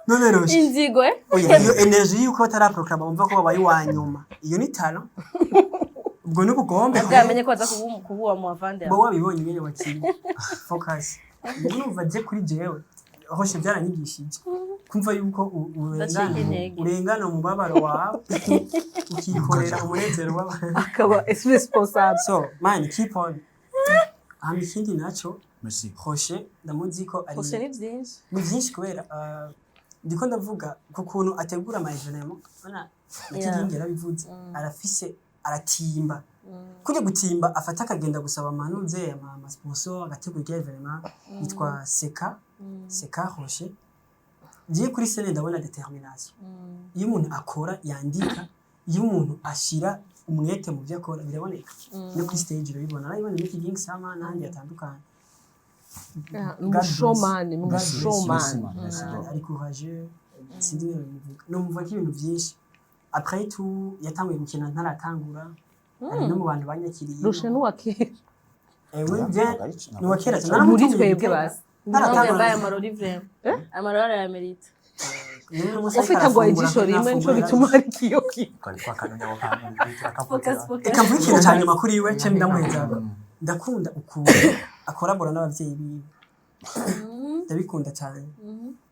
none Rocher Inzigwe. iyo energy yuko bataraprograma bumva ko babaye wanyuma iyo ni talent ubwo n'ubugombe Ndamenye ko aza kubuwa mu Vanderni. bo wabibonye nyene wakiri focus numva je kuri jewe Rocher byaranyigishije kumva yuko urengana mu babaro wawe ukikorera umunezero w'abantu akaba responsable so man keep on ikindi naco merci Rocher ndamuzi ko ari Rocher ni byinshi. ni byinshi kubera ndiko ndavuga ku kuntu ategura ama evenement bana ikiringi yarabivuze arafise aratimba kujya gutimba afata akagenda gusaba amanuze ama sponsor agategura evenement yitwa Seka Rocher giye kuri scène ndabona determination iyo umuntu akora yandika iyo umuntu ashira umwete mu byo akora biraboneka no kuri stage urabibona arabibona muri King Sama n'ahandi atandukanye umushomani ari courageux sindi ngero bivuga no mvuga ibintu byinshi après tout yatanguye gukina ntaratangura ari no mu bantu banyakiriye Rocher n'uwakera we je ni wakera muri twebwe basi Ntabwo amarori vraiment. Amarori ya Merita. ufite agwa ijisho rimwe nico bituma ari kiyoki kwari kwakananya abo kantu Focus focus. eka mvuga ikintu cyane makuru yiwe cyo ndamuheza ndakunda ukuntu akorabora n'abavyeyi biwe ndabikunda cyane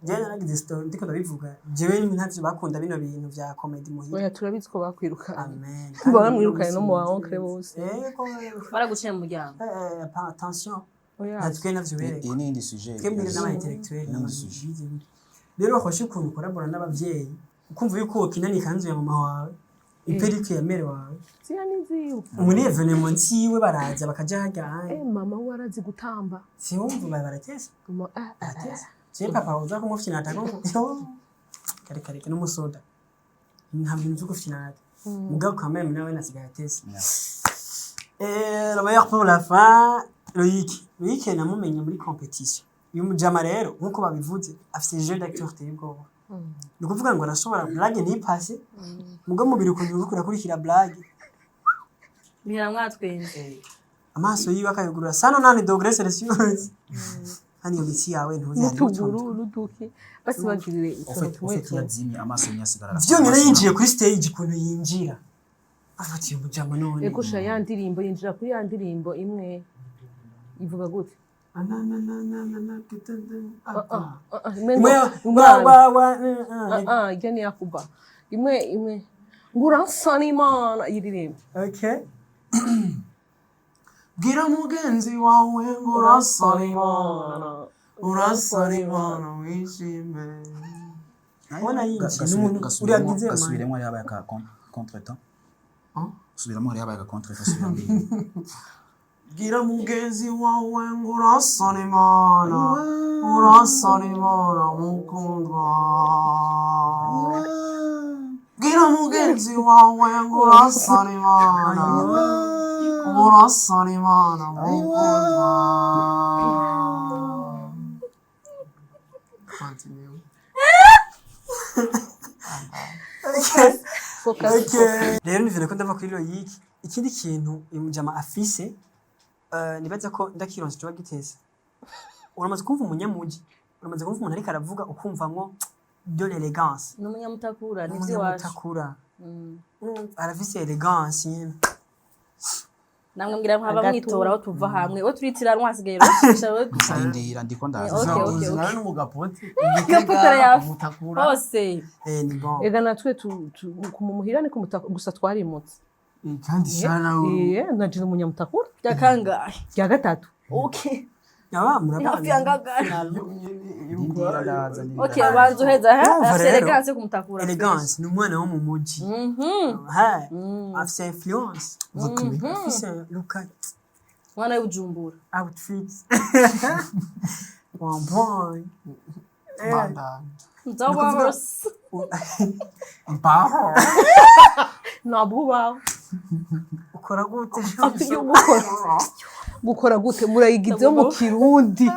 je naragize story ndiko ndabivuga jewe ntavyo bakunda bino bintu vya comedy muhira oya turabizi ko bakwirukana amen baramwirukanye no mu wa oncle bose Baraguciye mu muryango. attention oya natwe navyo bereka iyi ni indi sujet twebwe n'aba intellectuel n'abajizi rero Rocher ukuntu ukorabora n'abavyeyi ukumva yuko kinani kanzu ya mama wawe iperike ya mere wawe siya niziyo muri evenement yiwe baraza bakaja hajya mama warazi gutamba si wumva baratesa atesa je papa uza kumufina atako kare n'umusoda nta bintu byo gufina mugabo quand même nawe nasigaye atesa le meilleur pour la fin Loïc namumenye muri competition uyu mujama rero nkuko babivuze afite jeu d'acteur teye ubwoba ni kuvuga ngo arashobora blague ntipase mugabo mubiri ukuntu uri kurakurikira blague Bihera mwatwenze. amaso yiwe akayugurura 108 degrees Celsius hano iyo mitsi yawe ntuzi hariho n'utuguru utuntu n'uduki basi bagirire utuntu tumwe ufite tumwe yazimye amaso nyasigara vyonyine yinjiye kuri stage ukuntu yinjira afatiye umujama none ego sha ya ndirimbo yinjira kuri ya ndirimbo imwe ivuga gute ijya ni yakuba imwe ngurasa n'imana yiririmba okay bwira mugenzi wawe ngo urasa n'imana wishime ubona yinjiye n'umuntu uriyagize gasubiremo hariya habaye aka contretemps subiramo hariya habaye aka contretemps subiramo bwira mugenzi wawe ngo urasa n'imana mukundwa bwira mugenzi wawe ngo urasa n'imana mukundwa continue rero nivire ko ndava kuri Loyiki ikindi kintu umujama afise nibaza ko ndakironse cyo bagiteza uramaze kumva umunyamuji uramaze kumva umuntu ariko aravuga ukumvamwo de l'élégance n'umunyamutakura nivyo wacu umutakura arafise élégance nyene namwe mbwira nkaba mwitora aho tuva hamwe we turitiranwa hasigaye rushisha we ndindira ndiko ndaza Okay. nawe n'umugapote Gapotera yawe. mutakura hose ni bon ega natwe kumuhira ni kumutaka gusa twarimutse kandi shana nagize umunyamutakura byakangaye rya gatatu okay yaba hafi murabana yangagara ndindira ndaza okay banzu heza ha Urumva afite rero, elegance kumutakura élégance ni umwana wo mu muji ha afise influence afise look at mwana w'ubujumbura outfits one boy banda nzobos mpaho ntabwo ubaho ukora gute gukora gute murayigize mu kirundi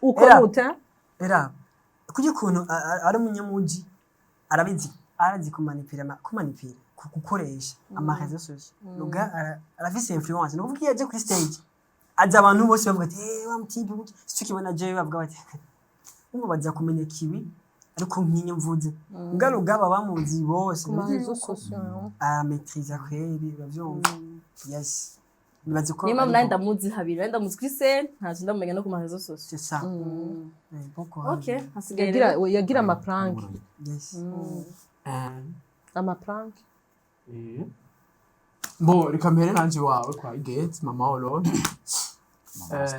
ukora Era. gute era kugira ukuntu ari umunyamuji arazi kumanipira gukoresha amarezo social luga arafise influence no kuvuga yaje kuri stage aza abantu bose bavuga ati wa mutibi cyo kibona je bavuga bati umwe baza kumenya kibi ariko nkinye mvuze ngaruga bamuzi bose amarezo social amaîtriser kweri bavyumva yes nibaze ko niyo mpamvu ndamuzi habiri ndamuzi kuri scène ntazi ndamenya no ku marezo social c'est ça beaucoup okay hasigaye yagira amaprank yes amaprank bo reka mbere nanje wawe kwa Igete mama Olo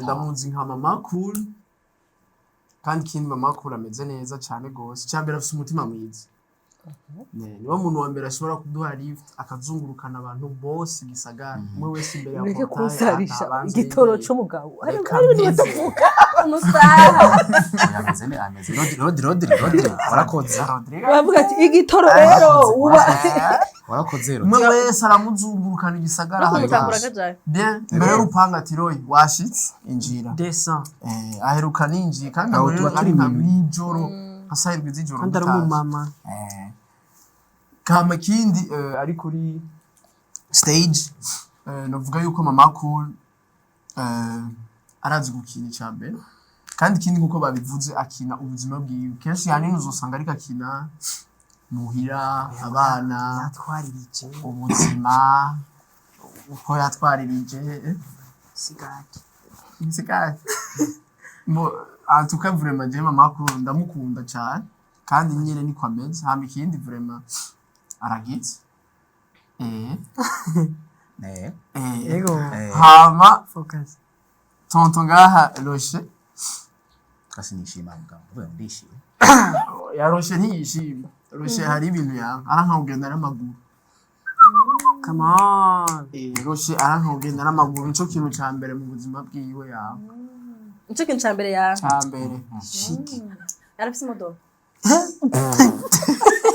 ndamuzi nka mama cool kandi ikindi mama cool ameze neza cyane gose cyambere afite umutima mwiza niwo muntu wa mbere ashobora kuduha lift akazungurukana abantu bose gisagara umwe wese imbere ya ureke portail kunsarisha igitoro c'umugabo Reka hari ibintu mpeze. batavuga umusaha ameze ne ameze rodri warakoze bavuga ati igitoro rero uba warakoze rero umwe wese aramuzungurukana igisagara no kumutakura hagati kajaye bien mbere y'urupanga ati roy washitse injira descend aheruka ninjiye kandi Aho abo tuba rero turi ari nka inyuma. nijoro nka sahirwe z'ijoro kandi ari gutaha. umumama kama kindi ari kuri stage novuga yuko mama cool arazi gukina icambere kandi ikindi nkuko babivuze akina ubuzima bwiwe kenshi yanini uzosanga ariko akina muhira abana yatwaririje ubuzima uko yatwaririje sigati sigati mo atuka vraiment je mama cool ndamukunda cyane kandi nyine niko ameze hama ikindi vraiment aragitse ego hama focus tonto ngaha Roshe kasi nishima mugabo we ndishimye yaroshe ntiyishimye Roshe hari ibintu yanga arankagenda n'amaguru come on Roshe arankagenda n'amaguru nico kintu ca mbere mu buzima bwiwe yanga nico kintu ca mbere ya ca mbere shiki yarafise imodoka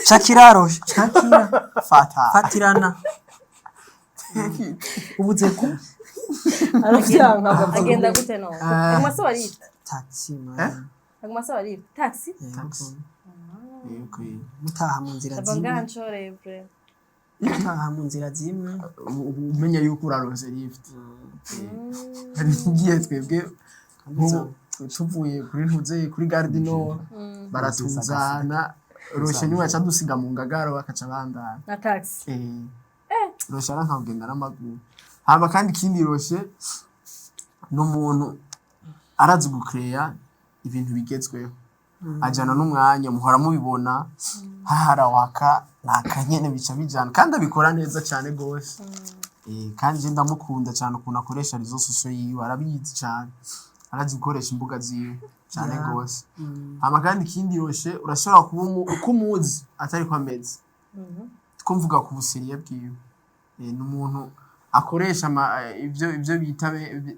Shakira Roshe fatirana ubuze ko arafyanka agenda gute no aguma asaba lift taxi man aguma asaba lift taxi mutaha mu nzira ava zimwe nganchore bre mutaha mu nzira zimwe umenya yuko uraronse lift hari igihe twebwe tuvuye kuri ntuze kuri Gardino baratuzana Roshe niwe aca dusiga mu ngagara bakaca bandana na taxi Roshe arankagenda n'amaguru hama kandi ikindi Roshe n'umuntu arazi gucreya ibintu bigezweho ajana n'umwanya muhora mubibona haharawaka nakanyene bica bijana kandi abikora neza cyane gose kandi je ndamukunda cyane ukuntu akoresha rezo social yiwe arabizi cyane arazi gukoresha imbuga ziwe cyane gose hama kandi ikindi Roshe urashobora kuba uko umuzi atari ko ameze twumvuga ku busiriye bwiwe n'umuntu akoresha ibyo bita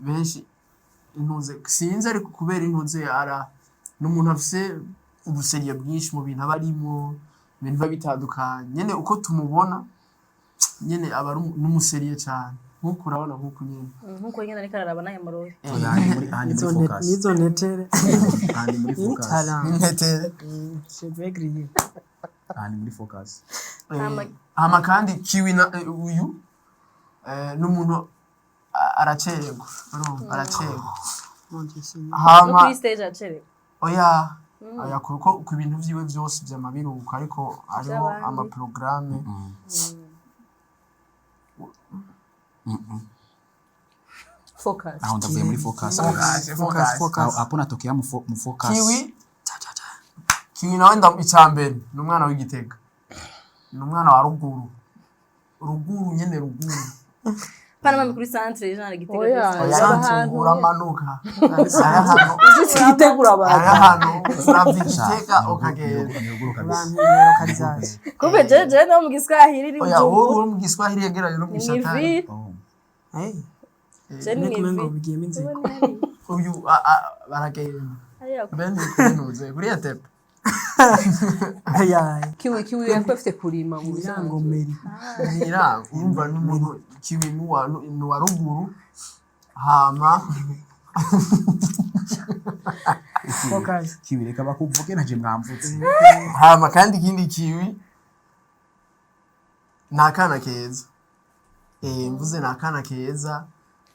benshi intuze sinzi ariko kubera intuze ara n'umuntu afise ubuseriye bwinshi mu bintu abarimo ibintu biba bitandukanye nyene uko tumubona nyene aba n'umuseriye cyane nkuko urabona nkuko nyene nkuko nyene ariko ararabona ya moroye nizo netere kandi muri focus netere c'est très grillé kandi muri focus hama kandi kiwi na uyu n'umuntu aracererwa aracererwa hama kuri stage acererwa oya kuko ku bintu vyiwe vyose vy'amabiruka ariko hariho amaprograme focus aho ndavuye muri focus hapo natokea mu focus kiwi nawe icambere n'umwana w'Igitega n'umwana wa ruguru nyene ruguru Panama kuri centre genre Gitega oya uramanuka Gitegura abantu uravye Gitega ukagenda abantu rero kazaza kumbe jeje no mu Giswahili iri oya wowe mu Giswahili yegeranye no mu Shatani Nekumengo bigiyemo inzira uyu baragenda bene kunuze kuri etep kiwi yakwefite kurima mu ngo meri nira umva n'umuntu kiwi nuwa ruguru hama focus kiwi reka bakuvuge naje mwamvutse hama kandi ikindi kiwi nakana keza mvuze nakana keza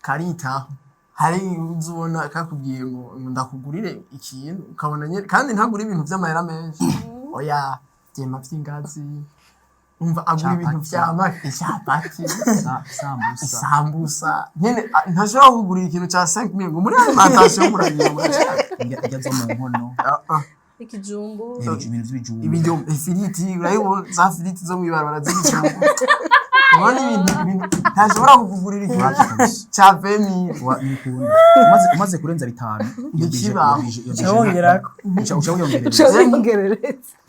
karitaho hari uzubona kakubwiye ngo ndakugurire ikintu ukabona nyene kandi ntagura ibintu vy'amahera menshi oya byema vy'ingazi umva agura ibintu vy'amaki icyapati isambusa nyene ntashobora kugurira ikintu ca 5000 ngo muri alimentation muranyuma njya zo mu nkono ikijumbu ibintu by'ibijumbu ibijumbu ifiriti urayibona za firiti zo mwibarabara z'ibijumbu ubona ibintu ntashobora kugugurira ikintu ca 20000 umaze kurenza bitanu wongerako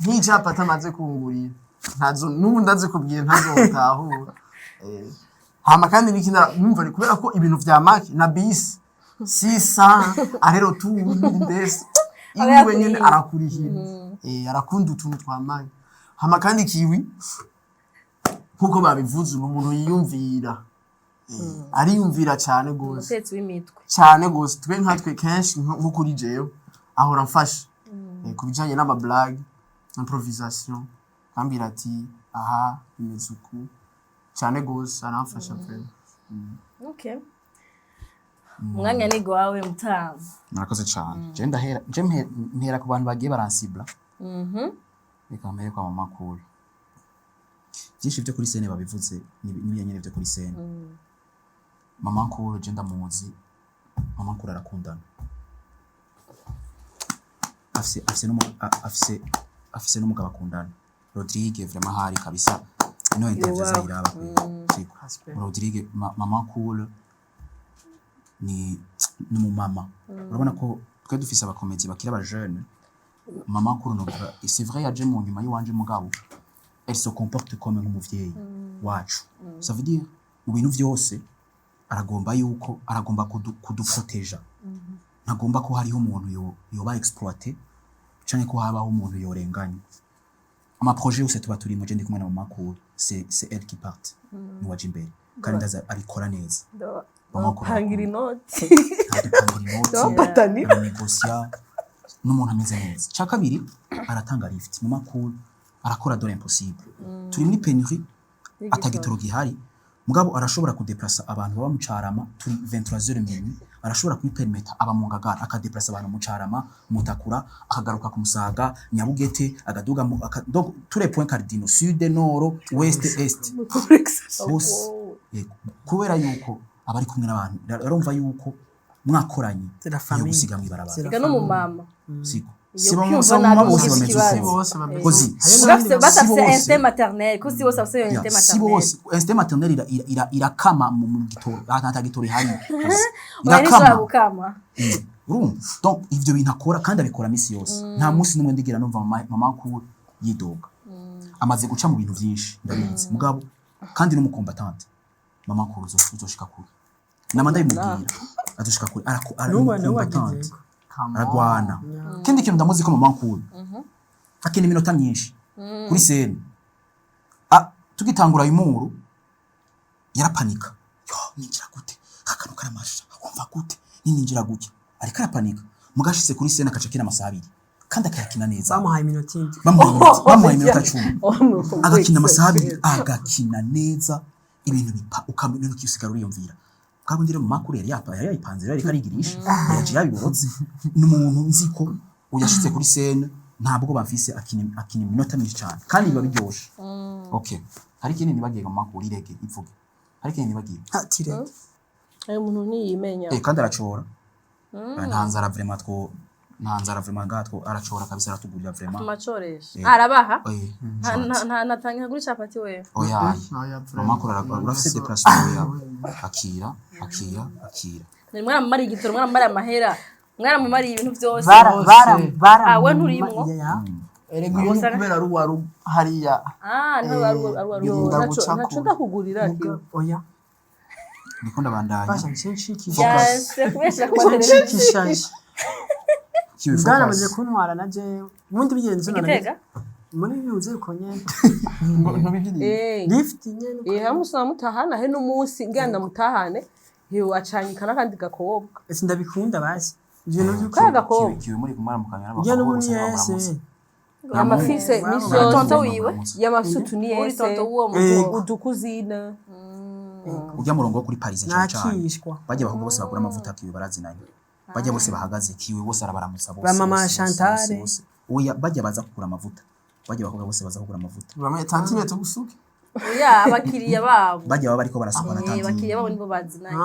nk'icapati amaze kungurira ntazo n'ubu ndazi kubwira ntazotahura hama kandi n'ikindi numva kubera ko ibintu vya maki na bisi 600 arero tu ndese iwe nyene arakurihira arakunda utuntu twa maki hama kandi kiwi nkuko babivuze umuntu yiyumvira ariyumvira cyane gose umutetsi w'imitwe cyane gose twe nkatwe kenshi nko kuri jewe ahora mfasha kubijanye n'ama blague improvisation kambira ati aha imezuku cyane gose aramfasha pe okay mwanya ni gwawe mutamu murakoze cyane je ntera ku bantu bagiye baransibla reka mbere kwa mama cool byinshi byo kuri scene babivuze n'ibyenyene byo kuri scene mama cool je ndamuzi mama cool arakundana afise n'umugabo akundana Rodrigue vraiment hari kabisa ino interview zayiraba Rodrigue mama cool ni mu mama urabona ko twe dufise abakomedi bakira aba jeune mama cool no c'est vrai yaje mu nyuma yiwanje mugabo elle se comporte comme umuvyeyi wacu ça veut dire mu bintu vyose aragomba kuduproteja ntagomba ko hariho umuntu yoba exploiter canke ko habaho umuntu yorenganya ama projet yose tuba turimo je ndi kumwe na mama cool c'est elle qui part ni waje imbere kandi ndaza abikora neza pangira inoti batani negocia n'umuntu ameze neza cya kabiri aratanga lift mama cool arakora dore impossible turi muri pénurie atagitoro gihari mugabo arashobora kudeplacer abantu baba mu Carama turi 23h minuit arashobora kwipermeta aba mu Ngagara akadeplace abantu mu Carama Mutakura akagaruka ku Musaga Nyabugete agaduga donc tous les points cardinaux sud nord ouest est bose yego kubera yuko abari kumwe n'abantu arumva yuko mwakoranye yo gusiga mwibarabara ega no mu mama siko Iyo sibo kwiyumva bose nabi bameze ikibazo. uko kozi bafise instinct maternel ko si bose bafise iyo instinct sibo maternel bose instinct maternel irakama mu gitoro ata gitoro hari oya nishobora gukama urumva donc ivyo bintu akora kandi abikora misi yose nta munsi n'umwe ndigira numva mama ku yidoga amaze guca mu bintu byinshi ndabizi mugabo kandi n'umukombatante mama ku uzoshika kure namanda yimubwira azoshika kure arakombatante aragwana kindi kintu ndamuzi ko mama ku akina iminota myinshi kuri scene tugitangura imuru yarapanika yo ninjira gute kakano karamasha wumva gute ninjira gute ariko arapanika mugashitse kuri scene akaca kina amasaha 2 kandi akayakina neza bamuhaye iminota indi bamuhaye iminota 10 agakina amasaha 2 agakina neza ibintu bipa ukamenya no kisigara uriyumvira bwabo ndire mu makuru yari yayipanze yari karigirisha yaje yabiborotse n'umuntu nziko uyashitse kuri scene ntabwo bafise akina iminota myinshi cyane kandi biba biryoshe okay hari kinini bagiye mu makuru irege ivuge hari kinini bagiye tirege ayo muntu niyimenya kandi aracora ntanzara vraiment gatwo aracora kabisa aratugurira vraiment amacoresha arabaha ntatangira kuri capati wewe oya mama ko urafise déplacement yawe akira mwana mumari igitoro mwana mumari amahera mwana mumari ibintu byose bara we nturimwo erega iyo kubera ari waru hariya naco ndakugurira oya niko ndabandanya basha nshikisha yase kubesha kwa Bwana maze kuntwara na je ubundi bigenze none Igitega muri biuze ko nyene lift nyene hamusaba mutahana he n'umunsi ngenda mutahane hewe acanyikana kandi gakobwa ese ndabikunda basi ibintu byuko gakobwa kiwe muri kumara mukanya ujya n'ubundi yese amafise tonto tonto wiwe y'amasutu ni uri yese tonto uwo udukuzina ujya murongo wo kuri Paris cyane nakishwa bajya bakobwa bose bagura amavuta kiwe barazinanye bajya bose bahagaze kiwe bose arabaramutsa bose ba mama Chantal oya bajya baza kugura amavuta bajya bakobwa bose baza kugura amavuta bamwe tantine tugusuke oya abakiriya babo bajya baba bariko barasabana tantine abakiriya babo nibo bazinanye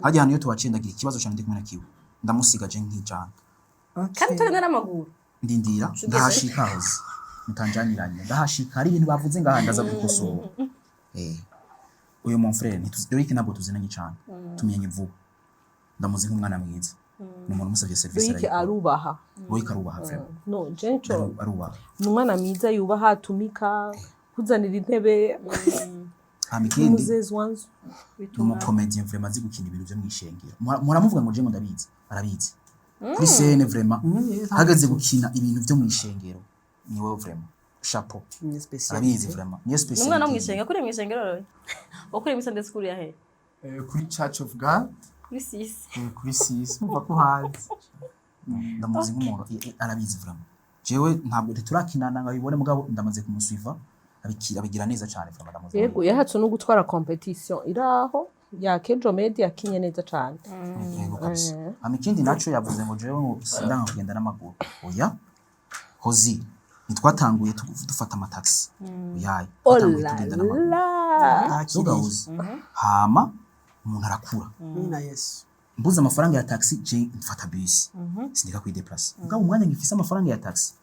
hajya hano yo tuwacendagira ikibazo cyane ndi kumwe na kiwe ndamusigaje nk'ijana kandi tugenda n'amaguru ndindira ndahashika hose mutanjaniranye ndahashika hari ibintu bavuze ngaha ndaza gukosora uyu mon frère ntituzirike nabwo tuzinanye cyane tumenye vuba ndamuzi nk'umwana mwiza n'umuntu musavye service Loïc arubaha Loïc arubaha vraiment no jencho arubaha n'umwana mwiza yubaha atumika kuzanira intebe amikindi muzezi wanzu mu comedian vraiment azi gukina ibintu byo mwishengera muramuvuga ngo je ngo ndabizi arabizi kuri scène vraiment hagaze gukina ibintu byo mwishengero ni wowe vraiment chapeau ni special arabizi vraiment ni special n'umwana mwishengero kuri mwishengero rero okuri Sunday school ya he kuri Church of God kuri sisi kuri sis mva ko hazi ndamuzi nk'umuntu arabizi vraiment jewe ntabwo turakinana ngabibone mugabo ndamaze kumusuiva abigira neza cyane vraiment ndamuzi yego yahatse no gutwara competition iraho ya Kejo Media kinye neza cyane yego kabisa amikindi naco yavuze ngo jewe sindanga kugenda n'amaguru oya hozi nitwatanguye dufata amataxi yayi twatanguye tugenda n'amaguru hama umuntu arakura na Yesu mbuze amafaranga ya taxi je mfata bus sindika kwideplace ngabo umwanya ngifise amafaranga ya taxi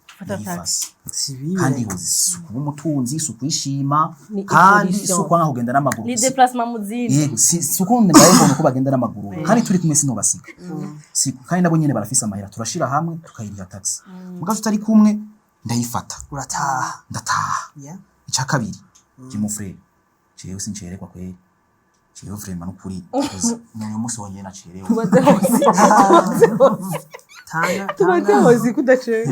taxi sibiwe kandi uzi umutunzi sukwishima kandi sukwa nka kugenda n'amaguru ni déplacement muzindi yego sukunde ngaye mbona ko bagenda n'amaguru kandi turi kumwe sino basiga kandi nabo nyene barafise amahera turashira hamwe tukayiriha taxi mugaje utari kumwe ndayifata urataha ndataha yeah icya kabiri je mon frère jewe sincerekwa kweri jewe vraiment nukuri uyu munsi wongeye nacerewe tubaze hozi kudacerewe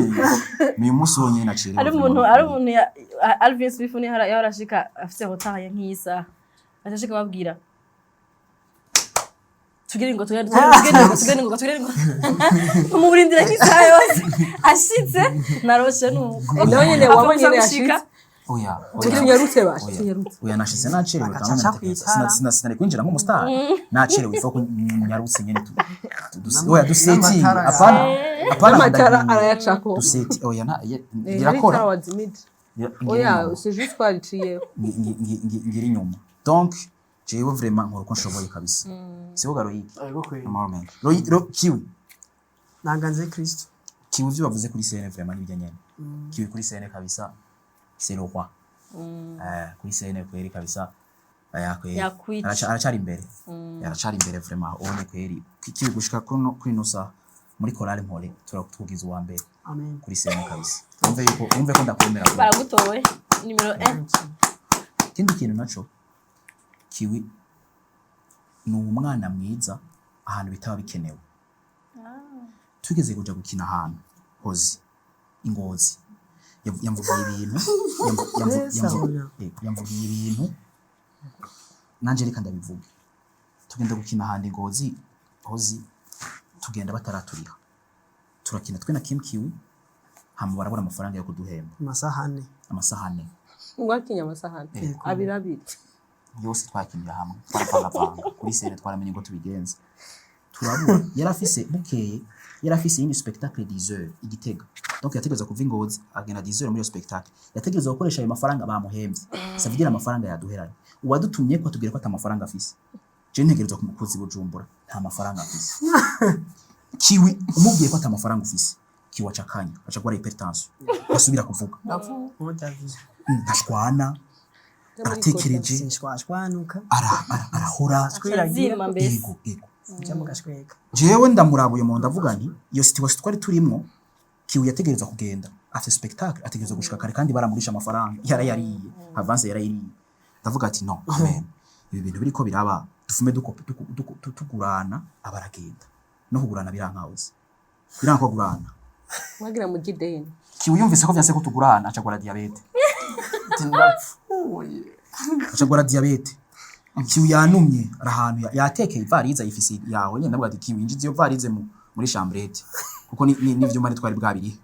ni uyu munsi wongeye nacerewe ari umuntu Alvin Smith ni yarashika afite hotaye nk'isa ashaka babwira tugere ngo umurindira nk'isaha yose ashitse naroshe nuko nawe nyene wabonye yashitse oya tunyarutse basha oya tunyarutse oya nashitse nacerewe Agaca kandi aca kwitara. sinari kwinjira nk'umustar nacerewe ifa ko nyarutse nyene oya duseti N'amatara apana amatara ndagiye. arayacako duseti oya yari irakora tara wazimije oya c'est juste twariciye ngira inyuma donc jewe vraiment nkora uko nshoboye kabisa sibo garoyiki Ariko kweli. normalement kiwi naganze Kristo kiwi ivyo bavuze kuri scène vraiment nibyo nyene kiwi kuri scène kabisa c'est le roi kuri scène kweri kabisa kweri Yakwica. aracari imbere aracari imbere vraiment ubone kweri kiwi gushika kuri ino saha muri korale mpore tugize uwa mbere amen kuri scène kabisa umve ko ndakwemera kweri. baragutoye nimero 1 ikindi kintu naco kiwi ni umwana mwiza ahantu bitaba bikenewe tugeze kuja gukina ahantu hozi ingozi yamvugiye ibintu yamvugiye ibintu nanje reka ndabivuga tugenda gukina ahantu ingozi hozi tugenda bataraturiha turakina twe na Kim Kiwi hama barabona amafaranga yo kuduhemba amasahane ngwakinya amasahani abiri yose twakinira hamwe twarapanga kuri scène twaramenye ngo tubigenza turabura yarafise bukeye yarafise indi spectacle 10h igitega donc yategeza kuva ingozi agena 10h muri spectacle yategeza gukoresha ayo mafaranga bamuhembye savigira amafaranga yaduheranye uwadutumye ko atubwira ko atamafaranga afise je ntegerezwa kumukozi bujumbura nta mafaranga afise kiwi umubwiye ko atamafaranga ufise kiwa cakanya aca gwa hypertension asubira kuvuga ntashwana aratekereje sinshwashwanuka arahora zima mbese yego cyangwa gashweka jewe ndamurabuye mu ndavuga nti iyo situation twari turimo kiwi yategereza kugenda afite spectacle ategereza gushika kare kandi baramurisha amafaranga yariye avance yarayiriye ndavuga ati no amen ibi bintu biriko biraba dufume tugurana abaragenda no kugurana birankawuze biranko kugurana mwagira mu gideni kiwi yumvise ko vyase ko tugurana aca gura diabete aca gura diabete kiwi yanumye arahantu yatekeye ivarize yifisi yawe nyene ndavuga ati kiwi injize iyo varize muri chambrette kuko ni vyuma ni twari bwabiri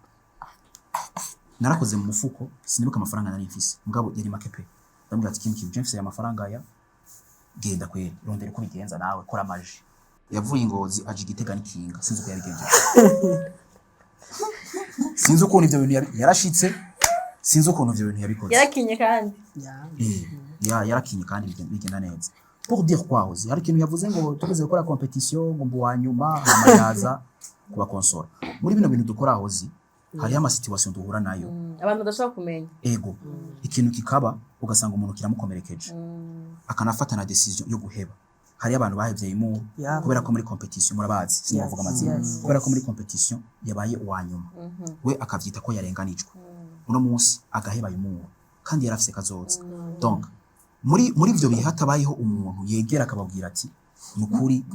narakoze mu mufuko sinibuka amafaranga nari mfise mugabo yari make pe ndavuga ati Kim James ya mafaranga ya genda kweri rondera uko bigenza nawe kora amaji yavuye ingozi aje igitega n'ikinga sinzi uko yabigenje sinzi uko ivyo bintu yarashitse sinzi uko ivyo bintu yabikoze yarakinye kandi yarakinye kandi bigenda neza pour dire quoi ozi hari kintu yavuze ngo tugeze gukora competition ngo mbu wanyuma amayaza kuba console muri bino bintu dukora ozi hari ama situation duhura nayo abantu badashobora kumenya ego ikintu kikaba ugasanga umuntu kiramukomerekeje akanafata na decision yo guheba hari abantu bahevye imu kubera ko muri competition murabazi sinavuga amazina kubera ko muri competition yabaye uwanyuma we akavyita ko yarenganijwe uno munsi agaheba imu kandi yarafise kazoza donc muri ivyo bihe hatabayeho umuntu yegera akababwira ati nukuri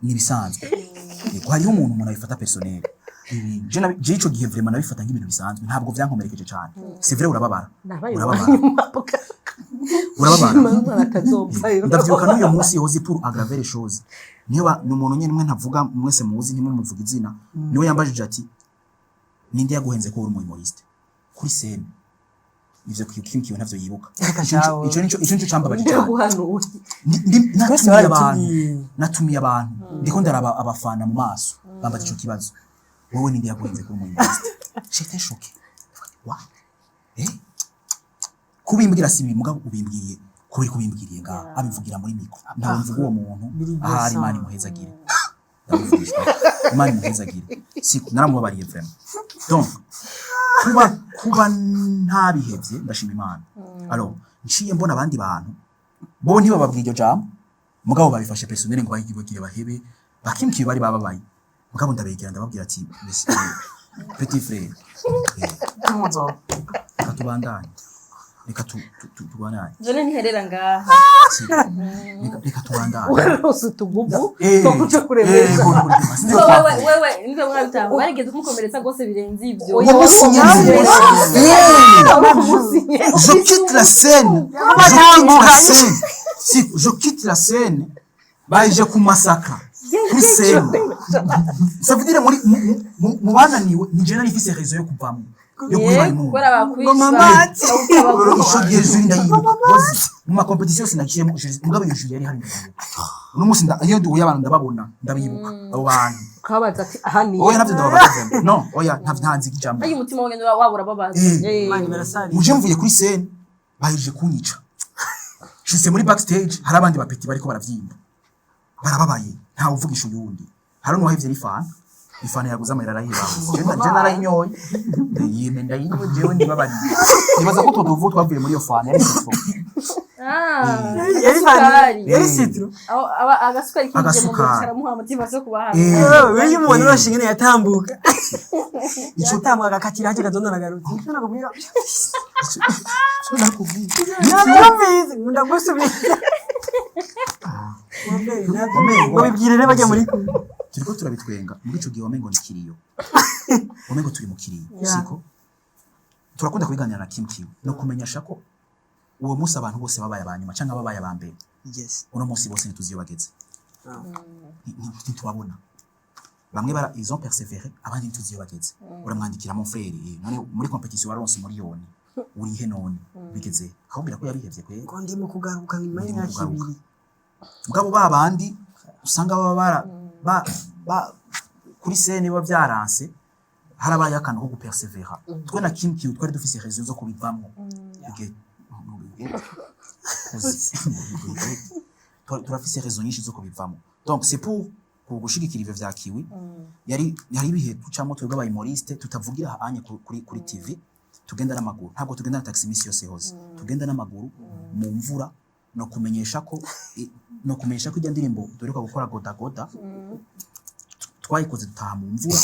nibisanzwe yego hariho umuntu abifata personnel je ico gihe vraiment nabifata nk'ibintu bisanzwe ntabwo vyankomerekeje cyane c'est vrai urababara ndavyibuka n'uyo munsi yozi pour aggraver les choses niyo n'umuntu nyene mwe ntavuga mwese muzi ntimumuvuga izina niwe yambajije ati ninde yaguhenze ko uri humoriste kuri scène ivyo kiwe ntavyo yibuka ico nico cambabaje cyane natumiye abantu ndiko ndaraba abafana mu maso bambaza ico kibazo wowe ninde yaguhenze ko uri humoriste j'étais choqué wa kubimbwira si mugabo ubimbwiye kubera kubimbwiriye nga abivugira muri mikro ntawe mvuga uwo muntu ahari imana muhezagire imana muhezagire siku naramubariye vraiment donc kuba ntabihevye ndashima imana alors nciye mbona abandi bantu bo ntibababwiye iryo jambo mugabo babifashe personnel ngo bagire bahebe bakimkiye bari bababaye mugabo ndabegera ndababwira ati petit frère katubandanye reka tubandanye jone ntiherera ngaha reka tubandanye rose tugubu to kuja kurebesha wewe nibyo mwabitanga barigeze kumukomeretsa gose birenze ivyo je quitte la scène baje ku massacre kuri scène ça veut dire muri mu bananiwe ni je nari fise raison yo kuvamo yo kuyibaye mu kubera bakwisha mamaci. isho gihe juri ndayibuka mu ma competition sinakiyemo mugabo iyo juri yari hari uno munsi iyo duhuye abantu ndababona ndabibuka abo bantu kabaza ati aha ni oya navyo ndababaza no oya ntanzi kijambo ayi umutima wanjye wabura babaza Mani barasari. muje mvuye kuri scene bahije kunyica shise muri backstage hari abandi bapeti bariko baravyimba barababaye nta uvugisha uyundi hari n'uwahevye ifana yaguze amayira arahibaza je narayinyoye ndayime ndayinyoye jewe ndibabariye nibaza ko tuvuye twavuye muri iyo fana yari sitro Yari fani. Yari citro. agasukari kinje mu Agasukari. karamuha umutima zo kubaha Wewe umuntu urashingene yatambuka. Yatambuka agakatira haje kazona nagarutse. Icyo nakubwira. Narabizi ngunda gusubira. Ngo bibwire rero bajya muri kumwe. turiko turabitwenga muri ico gihe wamengo ni kiriyo wamengo turi mu kiriyo siko turakunda kubiganira na Kim no kumenyesha ko uwo munsi abantu bose babaye abanyuma canke babaye abambere Yes. uno munsi bose ntituziyo bageze ntitubabona bamwe ils ont persévéré abandi ntituziyo bageze uramwandikira mon frère none muri competition waronse miliyoni urihe none bigeze ahubira ko yabihevye kwe Ngo ndimo kugaruka nyuma y'imyaka ibiri. mugabo babandi usanga baba kuri scène biba byaranse harabaye akantu ko gupersevera twe na Kim twari dufise raison zo kubivamo turafise raison nyinshi zo kubivamo donc c'est pour gushigikira ivyo vya Kiwi yari ibihe tucamo twebwe abayimoriste tutavugira hanye kuri TV tugenda n'amaguru ntabwo tugenda na taxi misi yose hose tugenda n'amaguru mu mvura no kumenyesha ko ijya ndirimbo duheruka gukora goda twayikoze dutaha mu mvura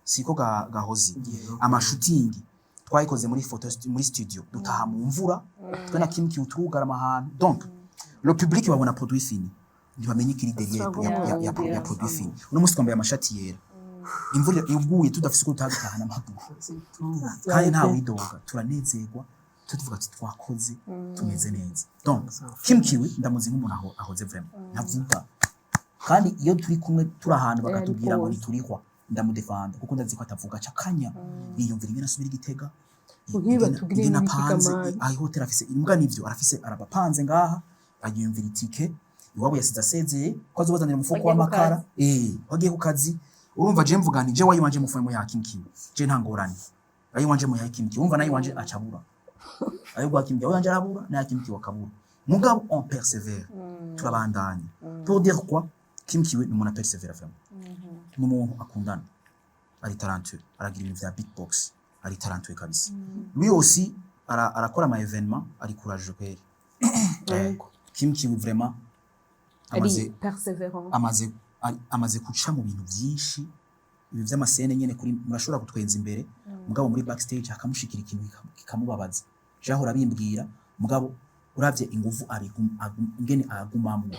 siko gahozi amashutingi twayikoze muri studio dutaha mu mvura twe na Kim utugara amahano donc le public babona produit fini ntibamenye kiri derrière ya produit fini uno munsi twambaye amashati yera imvura iguye tudafise ko tutagutaha n'amaguru kandi nta widoga turanezerwa tuvuga ati twakoze tumeze neza donc Kim ndamuzi nk'umuntu ahoze vraiment ntavuga kandi iyo turi kumwe turi ahantu bakatubwira ngo nituriho ndamudefanda kuko ndazi ko atavuga cakanya yiyumvira ingene asubira igitega ingene apanze ahihotera afise imbwa nivyo arabapanze ngaha ayiyumvira itike iwabo yasize asezeye ko azobazanira umufuko w'amakara wagiye ku kazi urumva je mvuga nti je wayiwanje mufumo ya Kim je ntangorane ayiwanje mu ya Kim umva nayi wanje acabura ayo gwa Kim wanje arabura na Kim wakabura mugabo on persévère turabandanya pour dire quoi Kim ni umuntu persévère vraiment ni umuntu akundana ari talentueux aragira ibintu vya beatbox ari talentueux kabisa lui aussi arakora ama événement ari courageux kweli Kim vraiment ari persévérant amaze kuca mu bintu byinshi ibi vy'amasene nyene kuri murashobora kutwenza imbere mugabo muri backstage akamushikira ikintu kikamubabaza jahora bimbwira mugabo uravye inguvu ingene agumamwe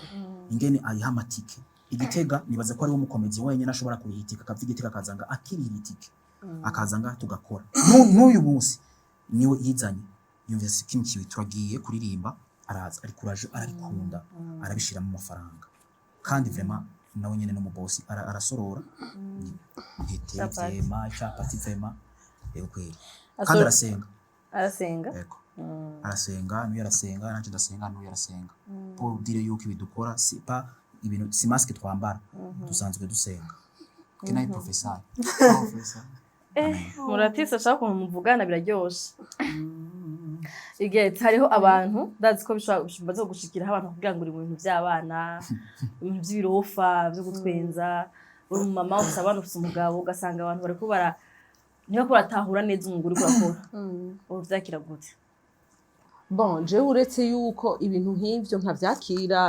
ingene ayihamatike igitega nibaza ko ari wo mukomedi wenyene ashobora kurihitika akavya igitega akazanga akirihitika akazanga tugakora n'uyu munsi niwe yizanye yumvise Kim turagiye kuririmba araza ari courage arabikunda arabishira mu mafaranga kandi vraiment nawe nyene no mu boss arasorora ntitevye ma chapati vraiment kweli kandi arasenga yego arasenga niyo arasenga nanje ndasenga niyo arasenga pour dire yuko ibidukora si pas ibintu si masque twambara dusanzwe dusenga kinayi professeur muratisa ashaka ukuntu muvugana biraryoshe igete hariho abantu ndazi ko bishobora gushikira abantu kugira ngo uri mu bintu by'abana ibintu by'ibirofa byo gutwenza uri mu mama ufite abana ufite umugabo ugasanga abantu bariko niba ko baratahura neza umugore uko akora ubu vyakira gute bon jewe uretse yuko ibintu nk'ivyo nkavyakira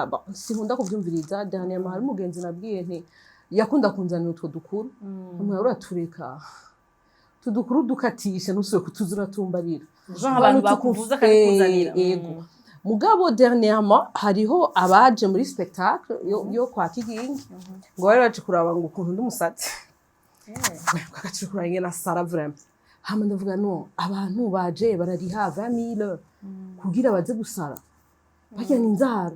sinkunda kuvyumviriza dernièrement hari umugenzi nabwiye nti yakunda kunzanira utwo dukuru umwe uratureka tudukuru dukatisha nusuye kutuzura tumbarira abantu bakuvuza kandi kuzanira yego mugabo dernièrement hariho abaje muri spectacle yo kwa Kigingi ngo bari baje kuraba ngo ukuntu ndumusatsi kakaje kuranga na Sara vraiment hama ndavuga no abantu baje barariha 20000 kugira baze gusara bajya n'inzara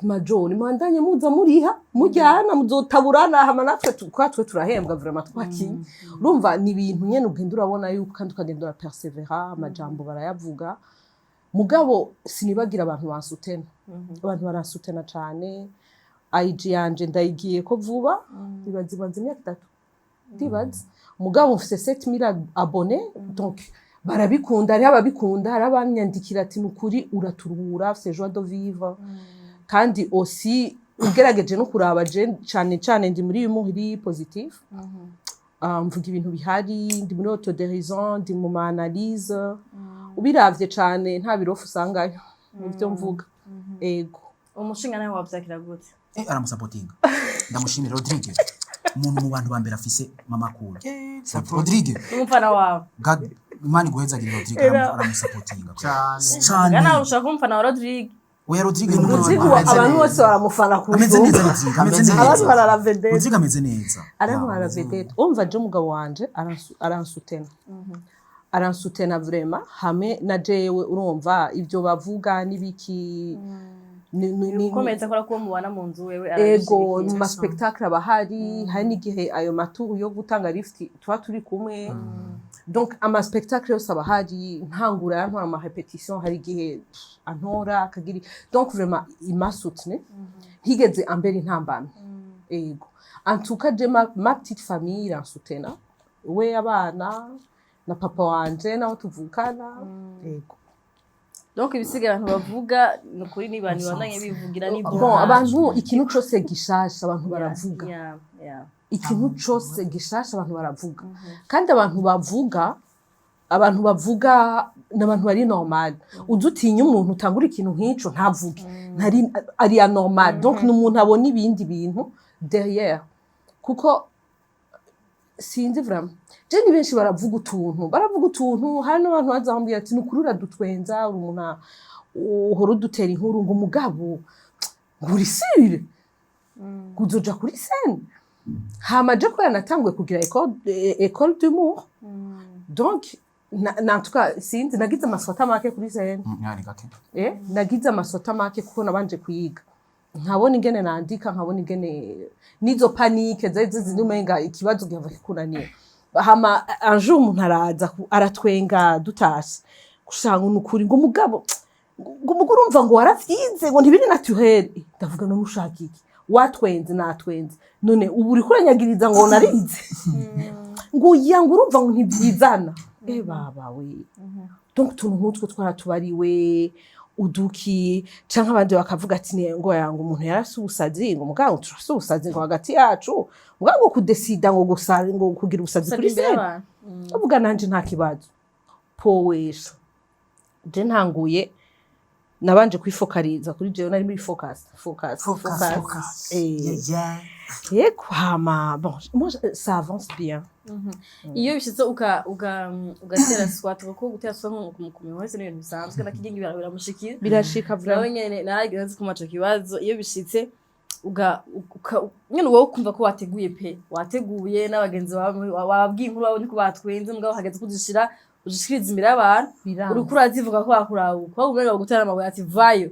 majoni mwandanye muza muriha mujyana muzotaburana hama natwe twatwe turahembwa vraiment twakinye urumva ni ibintu nyene ugenda urabona yuko kandi ukagenda urapersevera amajambo barayavuga mugabo sinibagira abantu bansutena abantu baransutena cane IG yanje ndayigiye ko vuba ibazibanze imyaka 3 ndibaza mugabo mfise 7000 abonnés donc barabikunda ari ababikunda hari abanyandikira ati nukuri uraturuhura c'est joie de vivre kandi aussi ugerageje no kuraba je cyane ndi muri muri positif mvuga ibintu bihari ndi muri autodérision ndi mu analyse ubiravye cyane nta birofu usangayo muvyo mvuga ego umushinga nawe wavyakira gute aramusapotinga ndamushimira Rodrigue umuntu mu bantu bambera afise mama cool Rodrigue umufana wawe Imani guhezagira Rodrigue aramusapotinga cyane kana ushaka kumufana wa Rodrigue oya Rodrigue abantu bose baramufana ku ameze neza Rodrigue ameze neza abantu bararavede Rodrigue ameze neza abantu bararavede umva je umugabo wanje aransutena vraiment hame na jewe urumva ibyo bavuga nibiki ni komeza kora ko mubana mu nzu wewe ego mu spectacle abahari hari n'igihe ayo maturu yo gutanga lift tuba turi kumwe donc ama spectacle yose abahari ntangura yantwara ama repetition hari igihe antora akagiri donc vraiment imasutne higeze ambere intambamye ego en tout cas je ma petite famille iransutena we abana na papa wanje naho tuvukana ego donc ibisiga abantu bavuga nukuri ni bani bandanye bivugira ni bon abantu ikintu cyose gishasha abantu baravuga ikintu cyose gishasha abantu baravuga kandi abantu bavuga n'abantu bari normal udutinya umuntu utangura ikintu nk'ico ntavuge ntari ari anormal donc n'umuntu abona ibindi bintu derrière kuko sinzi vraiment je ni benshi baravuga utuntu hari n'abantu bazambira ati nukurura dutwenza umuntu uhora udutera inkuru ngo umugabo nguri sire kuzoja kuri scène hama je ko yanatangwe kugira école d'humour donc en tout cas sinzi nagize amasota make kuri scène nagize amasota make kuko nabanje kuyiga nkabona ingene nandika nkabona ingene nizo panique zinumenga ikibazo giva kikunaniye hama un jour umuntu araza aratwenga dutashe gushanga unukuri ngo umugabo urumva ngo waravyize ngo ntibiri naturel ndavuga no mushaka iki watwenze natwenze none ubu uri kuranyagiriza ngo narize ngo yanga urumva ngo ntibyizana baba we donc tuntu nk'utwo twaratubariwe uduki canke abandi bakavuga ati ngo yanga umuntu yarase ubusazi ngo mugabo turase ubusazi ngo hagati yacu mugabo kudesida ngo gusara ngo kugira ubusazi kuri se uvuga nanje nta kibazo powesha je ntanguye nabanje kwifokariza kuri jewe nari muri focus yego hama bon moi ça avance bien iyo bishitse ugatera swat ko gutera swat mu wese n'ibintu bisanzwe nakigingi biramushikira birashika vraiment nyene naragize kumaca kibazo iyo bishitse nyene wowe kumva ko wateguye n'abagenzi bawe wababwiye inkuru wawe niko batwenze mugabo hageze kuzishira ushikiriza imbere y'abantu uri kurazivuga ko bakurabuka ko umenga gutera amabuye ati vayo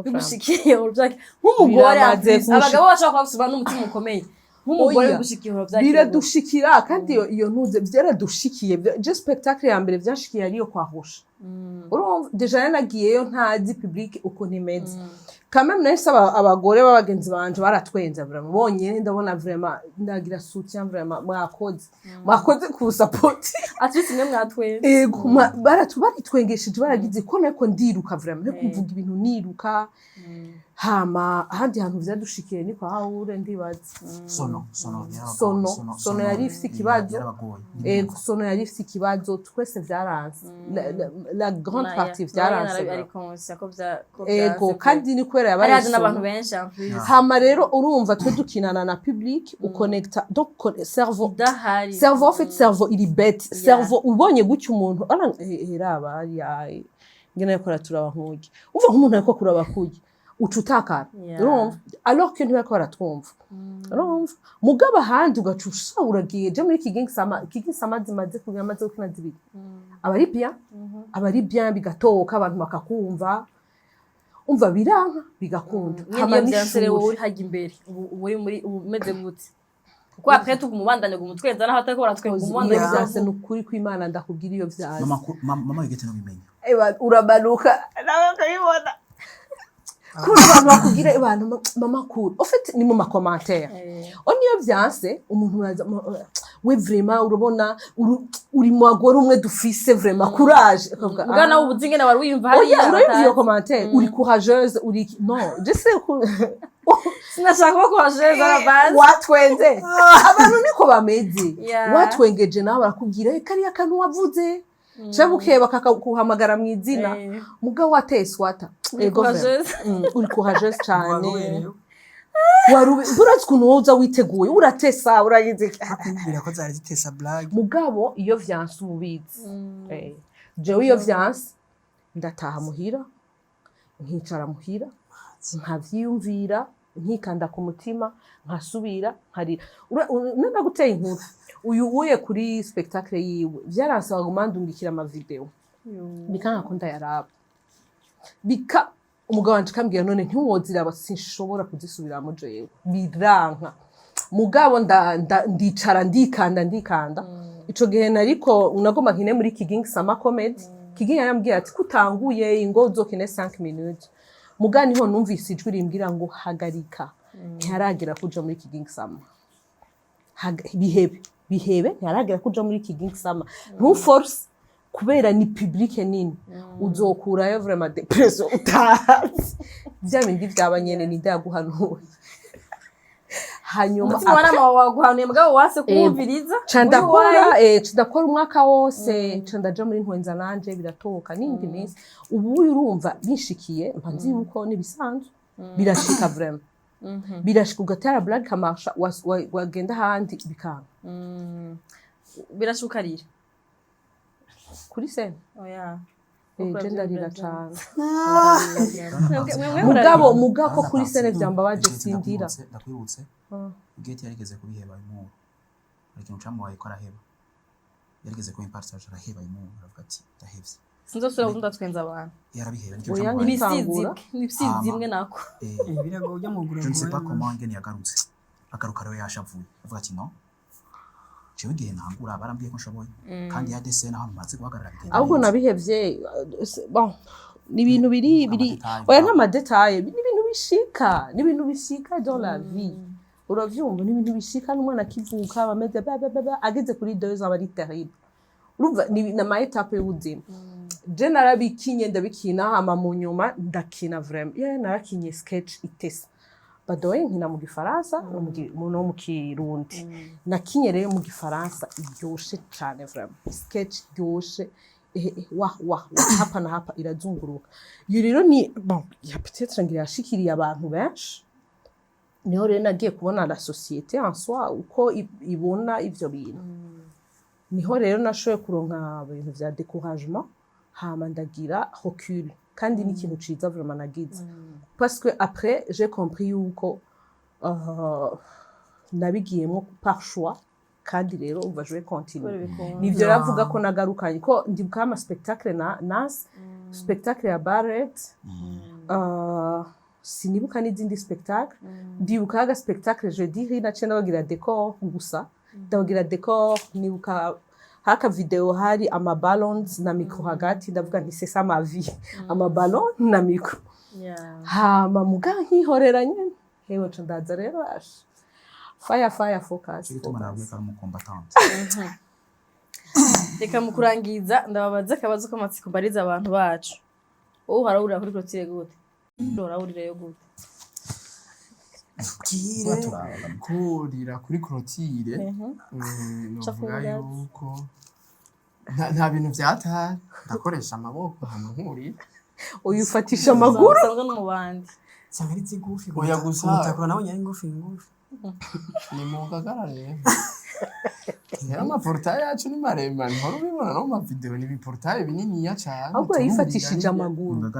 bigushikiye urubyake nk'umugore abagabo bashaka kubasubira n'umutima ukomeye nk'umugore bigushikiye urubyake biradushikira kandi iyo ntuze byaradushikiye je spectacle ya mbere byashikiye ariyo kwahusha urumva deja nagiyeyo ntazi public uko nimeze quand même nahise abagore b'abagenzi banje baratwenza vraiment bonyene ndabona vraiment ndagira soutien vraiment mwakoze ku support atwise mwe mwatwenza ego baritwengesheje baragize ko nako ndiruka vraiment no kuvuga ibintu niruka hama ahandi hantu vyadushikiye ni kwa haure ndibaza sono yari ifite ikibazo ego sono yari ifite ikibazo twese vyaranze la grande partie vyaranze ego kandi ni kwera yabaye ari n'abantu benshi hama rero urumva twe dukinana na public uconnecta donc cerveau en fait cerveau il est bête cerveau ubonye gucyo umuntu eraba yayi ngene yakora turaba nkuge umva nk'umuntu ariko kuraba kuge ucutakara urumva alors que ntibako baratwumva urumva mugaba handi ugacusha uragiye je muri kiginsama zimaze kugira amaze gukina zibiri abari bien bigatoka abantu bakakumva umva biranka bigakunda niyo byansere wowe uri hajya imbere ubu uri muri umeze gute kuko après tugumubandanya gumutwenza naho atako baratwenga umubandanya byase nukuri kw'Imana ndakubwira iyo byaje mama wigete no bimenya urabanuka nawe ukabibona kuri abantu bakubwira abantu mama cool en fait ni mu ma commentaire on iyo byanse umuntu uraza we vraiment urabona uri mu agora umwe dufise vraiment courage ugana ubuzinge na wari wiyumva hari uri iyo commentaire uri courageuse uri non je sais sinashaka ko courageuse à la base watwenze abantu niko bameze watwengeje nawe barakubwira kariya kantu wavuze Chabuke bakakuhamagara mu izina mugabo wateswata ego uri courageuse cyane Buratse ukuntu woza witeguye uratesa uragize akubwira ko zari zitesa blague mugabo iyo vyanse ubizi jewe iyo vyanse ndataha muhira nkicara muhira nkavyiyumvira nkikanda ku mutima nkasubira nkarira nenda guteye inkuru uyu uye kuri spectacle yiwe byaransaba gumandungikira ama video bikanga ko ndayaraba bika umugabo wanje kambwira none ntiwozira sinshobora kuzisubiramo jewe biranka mugabo ndicara ndikanda ico gihe nariko unagoma nkine muri Kigingi Sama Comedy Kigingi yarambwiye ati kutanguye ingo uzokine 5 minutes mugani ho numvise ijwi rimbwira ngo hagarika ntiharagira kuja muri Kigingi Sama bihebe ntiharagira kuja muri Kigingi Sama ntuforce kubera ni public nini uzokurayo vraiment depression utazi bya bindi byabanyene ni ndaguhanuye hanyuma mwana mama waguhanuye mugabo wase kumviriza ndakora umwaka wose ndaja muri ntwenza nanje biratoka nindi minsi ubu urumva bishikiye mpanzi uko nibisanzwe birashika vraiment birashika ugatara blague kamasha wagenda handi bikanga birashukarira kuri sene oya ndarira cyane mugabo kuri sene byambabaje sindira ndakwibutse gate yarigeze kubiheba inkuru ariko ncamo ko araheba yarigeze ko impartage araheba inkuru aravuga ati ndahevye sinzosubira gukunda twenza abantu yarabiheba ibisizi imwe nako birago ujya mu gura je ne sais pas comment ngene yagarutse agaruka rero yashavuye avuga ati no jewe gihe ntangura barambwiye ko nshoboye kandi ya desene aho maze guhagarara bigenda ahubwo nabihevye bon ni ibintu biri oya nta madetail ni ibintu bishika dans la vie uravyumva ni ibintu bishika n'umwana kivuka bameze ageze kuri 2 ans bari terrible urumva ni na ma etape y'ubuzima je narabikinye ndabikina hama mu nyuma ndakina vraiment narakinye sketch itesa badoye nkina mu gifaransa no mu kirundi nakinye rero mu gifaransa iryoshe cyane vraiment sketch iryoshe hapa na hapa irazunguruka iyo rero ni bon ya peut-être ngira yashikiriye abantu benshi niho rero nagiye kubona la société en soi uko ibona ivyo bintu niho rero nashoboye kuronka ibintu vya découragement hama ndagira recul kandi ni ikintu ciza vraiment nagize parce que après j'ai compris yuko nabigiyemo par choix kandi rero uva je vais continuer nivyo ravuga ko nagarukanye ko ndibuka ama spectacle nas spectacle ya Barrett sinibuka n'izindi spectacle ndibuka aga spectacle jeudi rina cenda bagira décor gusa ndabagira décor nibuka haka video hari ama ballons na micro hagati ndavuga nti c'est ça ma vie ama ballon na micro hama muga nkihorera nyene hewe ndaza rero fire focus cyo nabwiye ko ari mu combattant reka mukurangiza ndababaza akabazo ko matsiko bariza abantu bacu wowe harahurira kuri clotire gute urahurira gute kurira kuri clotire novuga yuko nta bintu vyatari ndakoresha amaboko nkuri uyufatisha amaguru usanga no mu bandi cyangwa ari zigufi oya gusa utakora nawe nyari ngufi ni mugagarare amaportaye yacu ni maremare nkora ubibona no mu video ni ibiportaye bininiya cyane ahubwo yifatishije amaguru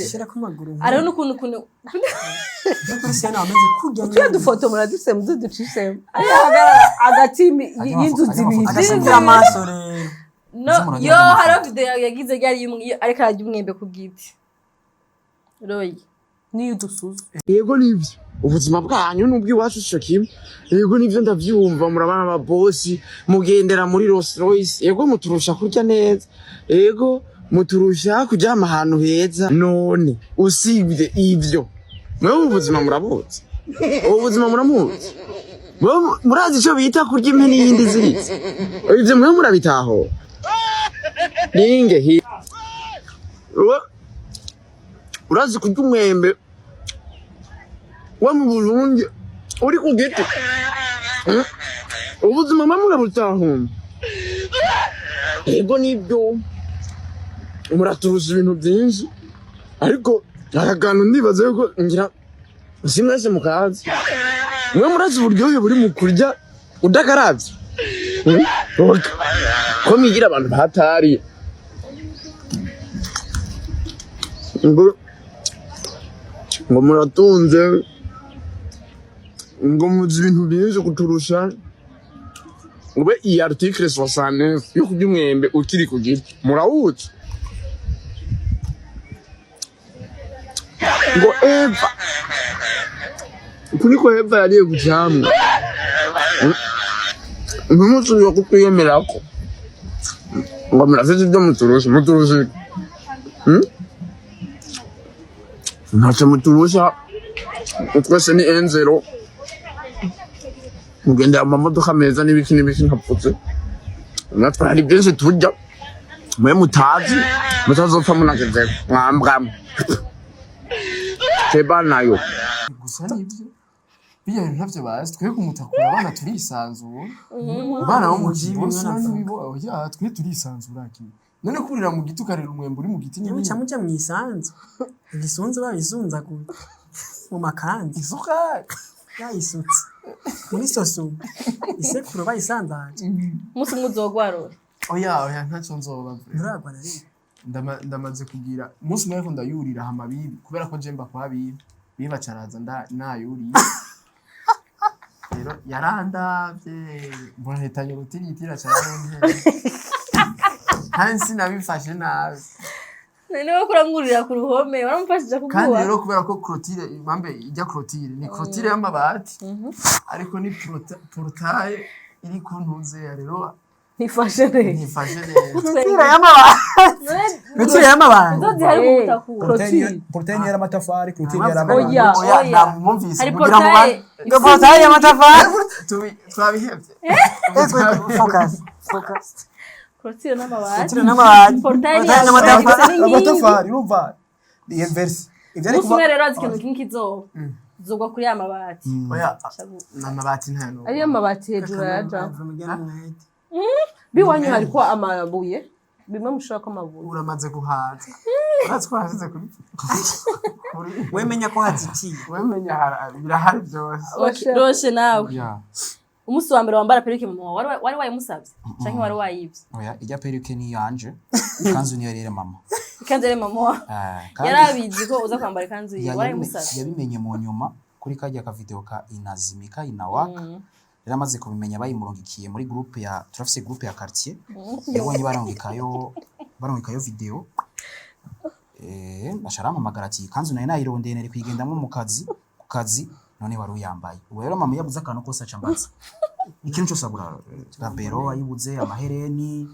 shira ku maguru ariho n'ukuntu Cristiano ameze kujya tuya dufoto muraduse muducisemo agatimi y'inzu zibiri agasingira amaso rero no yo haro video yagize yari ariko arajya umwembe ku giti royi niyo udusuzuma yego nivyo ubuzima bwanyu n'ubw'iwacu cyo kimwe yego nivyo ndavyumva murabana ababosi mugendera muri Rolls Royce yego muturusha kurya neza yego muturusha kuryama ahantu heza none usibye ivyo mwe ubuzima murabuzi ubuzima muramuzi murazi ico bita kurya impene y'indi ziritse ivyo mwe murabitaho ninge urazi kurya umwembe wa mu Burundi uri ku giti ubuzima mwe murabutaho yego nibyo muraturuza ibintu byinshi ariko aragantu ndibaza yuko ngira simwese mukazi mwe murazi uburyohe buri mu kurya udakaravye ko mwigira abantu bahatari ngo muratunze ngo muzi ibintu byinshi kuturusha ngo iyi article 69 yo kurya umwembe ukiri ku giti murawuzi ngo Eva kuri ko Eva yariye kucyamwa ntimusubira kutwiyemerako ngo murafite ibyo muturusha ntacyo muturusha twese ni enzero mugendera mu mamodoka meza n'ibiki ntapfutse natwe hari byinshi turya mwe mutazi mutazopfa munageze mwambwamwe teba nayo gusa nibyo biya bintu ntavyo bazi twebwe umutakura abana turisanzura abana bo mu kigo nibo ya twe turisanzura aki none kurira mu giti ukarira umwembe uri mu giti Niba nyine muca mu isanzu igisunzu babisunza mu makanzu isukari yayisutse muri soso isekuru bayisanzaje umunsi umwe uzogwarura oya ntacyo nzoba nturagwa na rimwe ndamaze kugira umunsi umwe ariko ndayurira hama bibi kubera ko jemba kwa biba caraza nayuriye rero yarandavye mbona hetanye urutiritira cararonke hansi nabifashe nabi niba kurangurira ku ruhome waramufashije kandi kuguha rero kubera ko clôture impambe ijya clôture ni clôture y'amabati ariko ni portail iri ku ntuze rero ntifashe neza ntifashe neza Clôture y'amabati nzozi hari kubutakura portail ni y'amatafari clôture Oya. namwumvise hari kugira ngo portail ngo portail y'amatafari twabihevye focus clôture n'amabati Clôture n'amabati portail Portail n'amatafari amatafari urumva ni inverse ivyo umunsi umwe rero azi ikintu kimwe kizoba zogwa kuri ya mabati oya n'amabati ntano ariyo amabati hejuru yaja umwete biwanyu hariko amabuye bimwe mushaka ko amabuye uramaze guhaza uratse ko hasize kuri wemenya ko hazitiye wemenya birahari byose roshe nawe ya umunsi wa mbere wambara perike mama wari wayimusavye canke wari wayivye oya ijya perike ni yanje kanzu niyo rero mama ikanzu yari mama wa kandi yarabizi ko uza kwambara ikanzu yiwe warayimusavye yabimenye mu nyuma kuri kajya ka video ka inazimika inawaka rero amaze kubimenya bayimurungikiye muri groupe ya turafise groupe ya quartier yabonye barungikayo video asharampamagara ati kanzu nayo nayirondeye nari kuyigendamwo ku kazi none wari uyambaye ubu rero mama yabuze akantu kose acambaza ikintu cyose abura rabero ayibuze amahereni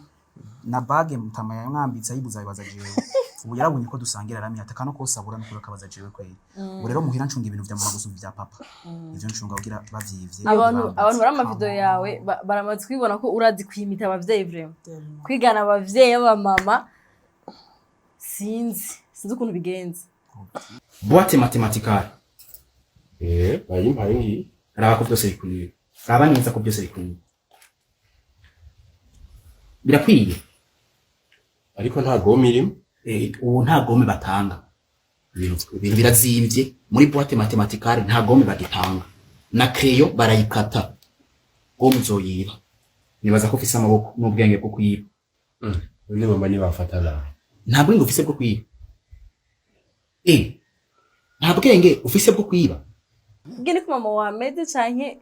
na bage mutama yamwambitse ayibuze abibaza jewe ubu yarabonye ko dusangira aramenya ati akantu kose abura n'ukuri akabaza jewe kweri ubu rero muhira ncunga ibintu vya mama gusumva vya papa ivyo ncunga kugira bavyivye abantu bari amavideo yawe baramaze kwibona ko urazi kwimita abavyeyi vraiment kwigana abavyeyi b'abamama sinzi ukuntu bigenze boîte mathématicale bayimpaye ngiyi raba ko byose bikwiye raba neza ko byose bikwiye birakwiye ariko nta gome irimo ubu nta gome batanga ibintu birazimvye muri boîte mathématicale nta gome bagitanga na crayon barayikata gome uzoyiba nibaza ko ufise amaboko n'ubwenge bwo kwiba undi mama nibafata nawe nta bwenge ufise bwo kwiba nta bwenge ufise bwo kwiba gene ko mama wameze canke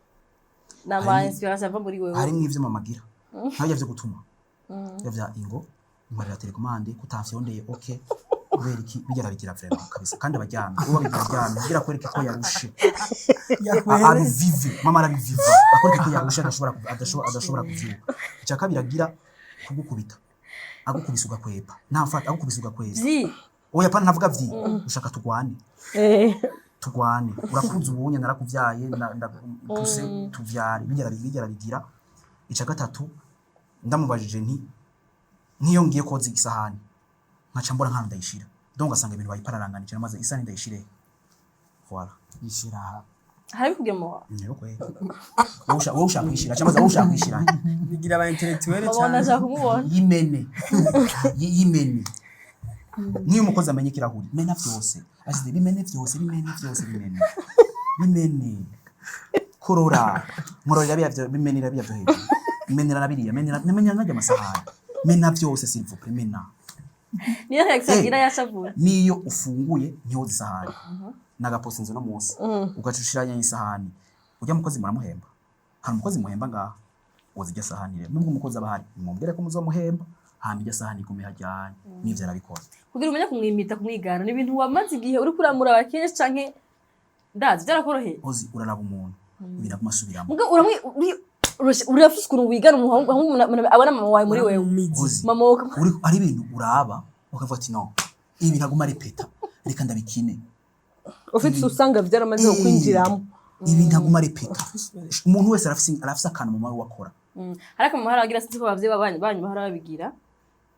na ma inspiration ava muri wewe hari n'ivyo mama agira ntajya vyo gutuma yavya ingo marira telecommande kutafyondeye okay kubera iki bigera bigira vraiment kabisa kandi abaryamye uwo bigira kugira kwereka ko yarushe abivive mama arabiviva akwereka ko yarushe adashobora kuvyuka icya kabiri agira kugukubita agukubisa ugakwepa ntafata agukubisa ugakweza oya pana navuga vyi ushaka tugwane tugwane urakunze ubunye narakuvyaye ndakuse tuvyare bigera bigira icya gatatu ndamubajije nti nkiyo ngiye koza isahani nkaca mbona nkanda ndayishira donc asanga ibintu bayipararanganije maze isahani ndayishire voilà yishira hari kugemo niyo kwe wowe ushaka kwishira cyangwa ushaka kwishira bigira aba intellectuel abona cyane ashaka kumubona yimene niyo umukozi amenye kirahuri mena vyose asize bimene vyose bimene korora nkorora bya bimenira bya hejuru menera nabiriya menera najya amasahani mena vyose s'il vous plaît mena niyo hexagira yashavura niyo ufunguye ntihoza isahani nagapost inzo no munsi ugacushiranya isahani ujya mukozi muramuhemba hari umukozi muhemba ngaha wozijya sahani rero nubwo umukozi abahari mumbere ko muzomuhemba hama ijya sahani igume hajyanye n'ivyo arabikora kugira umenye kumwimita kumwigana ni ibintu wamaze igihe uri kuramura abakenshi canke ndazi byarakoroheye ozi uraraba umuntu birakumasubiramo muga urafise ukuntu wigana umuhungu abona mama wawe muri wewe mama uri ari ibintu uraba ukavuga ati no ibi ntaguma repeta reka ndabikine ufite usanga byaramaze kwinjiramo ibi ntaguma repeta umuntu wese arafise akantu mama we wakora ariko mama haragira sinzi ko bavye banyu bahara babigira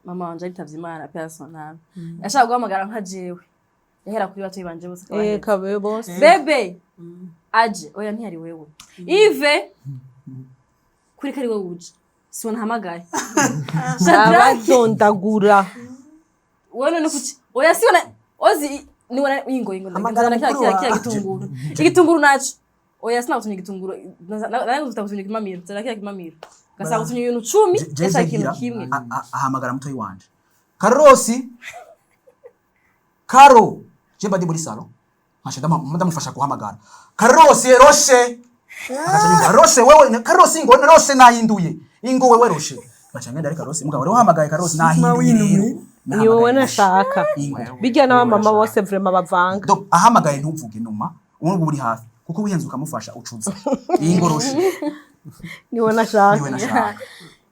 mama wanje aritavye Imana personal ashaka guhamagara nka jewe yahera kuri batoyi banje bose kabe bose bebe aje oya ntiyari wewe Ive kuri kari wewe uje sibona hamagaye abadondagura wowe no kuki oya sibona ozi ni wana ingo ndazana kya gitunguru naco oya sina utunye gitunguru narango tutakutunye kimamiro zara kya kimamiro gasanga utunye ibintu 10 yasa ikintu kimwe ahamagara mutoyi wanje Karosi Karo jemba ndi muri salo nkashada ndamufasha guhamagara Karosi roshe akacanyumva roshe wewe Karosi ngo roshe nahinduye ingo wewe roshe bacangenda ari Karosi mugabo rero uhamagaye Karosi nahinduye ni wowe nashaka bijya na mama bose vraiment bavanga donc ahamagaye ntuvuge numa ubu uri hafi kuko wihenze ukamufasha ucuza ingo roshe ni wowe nashaka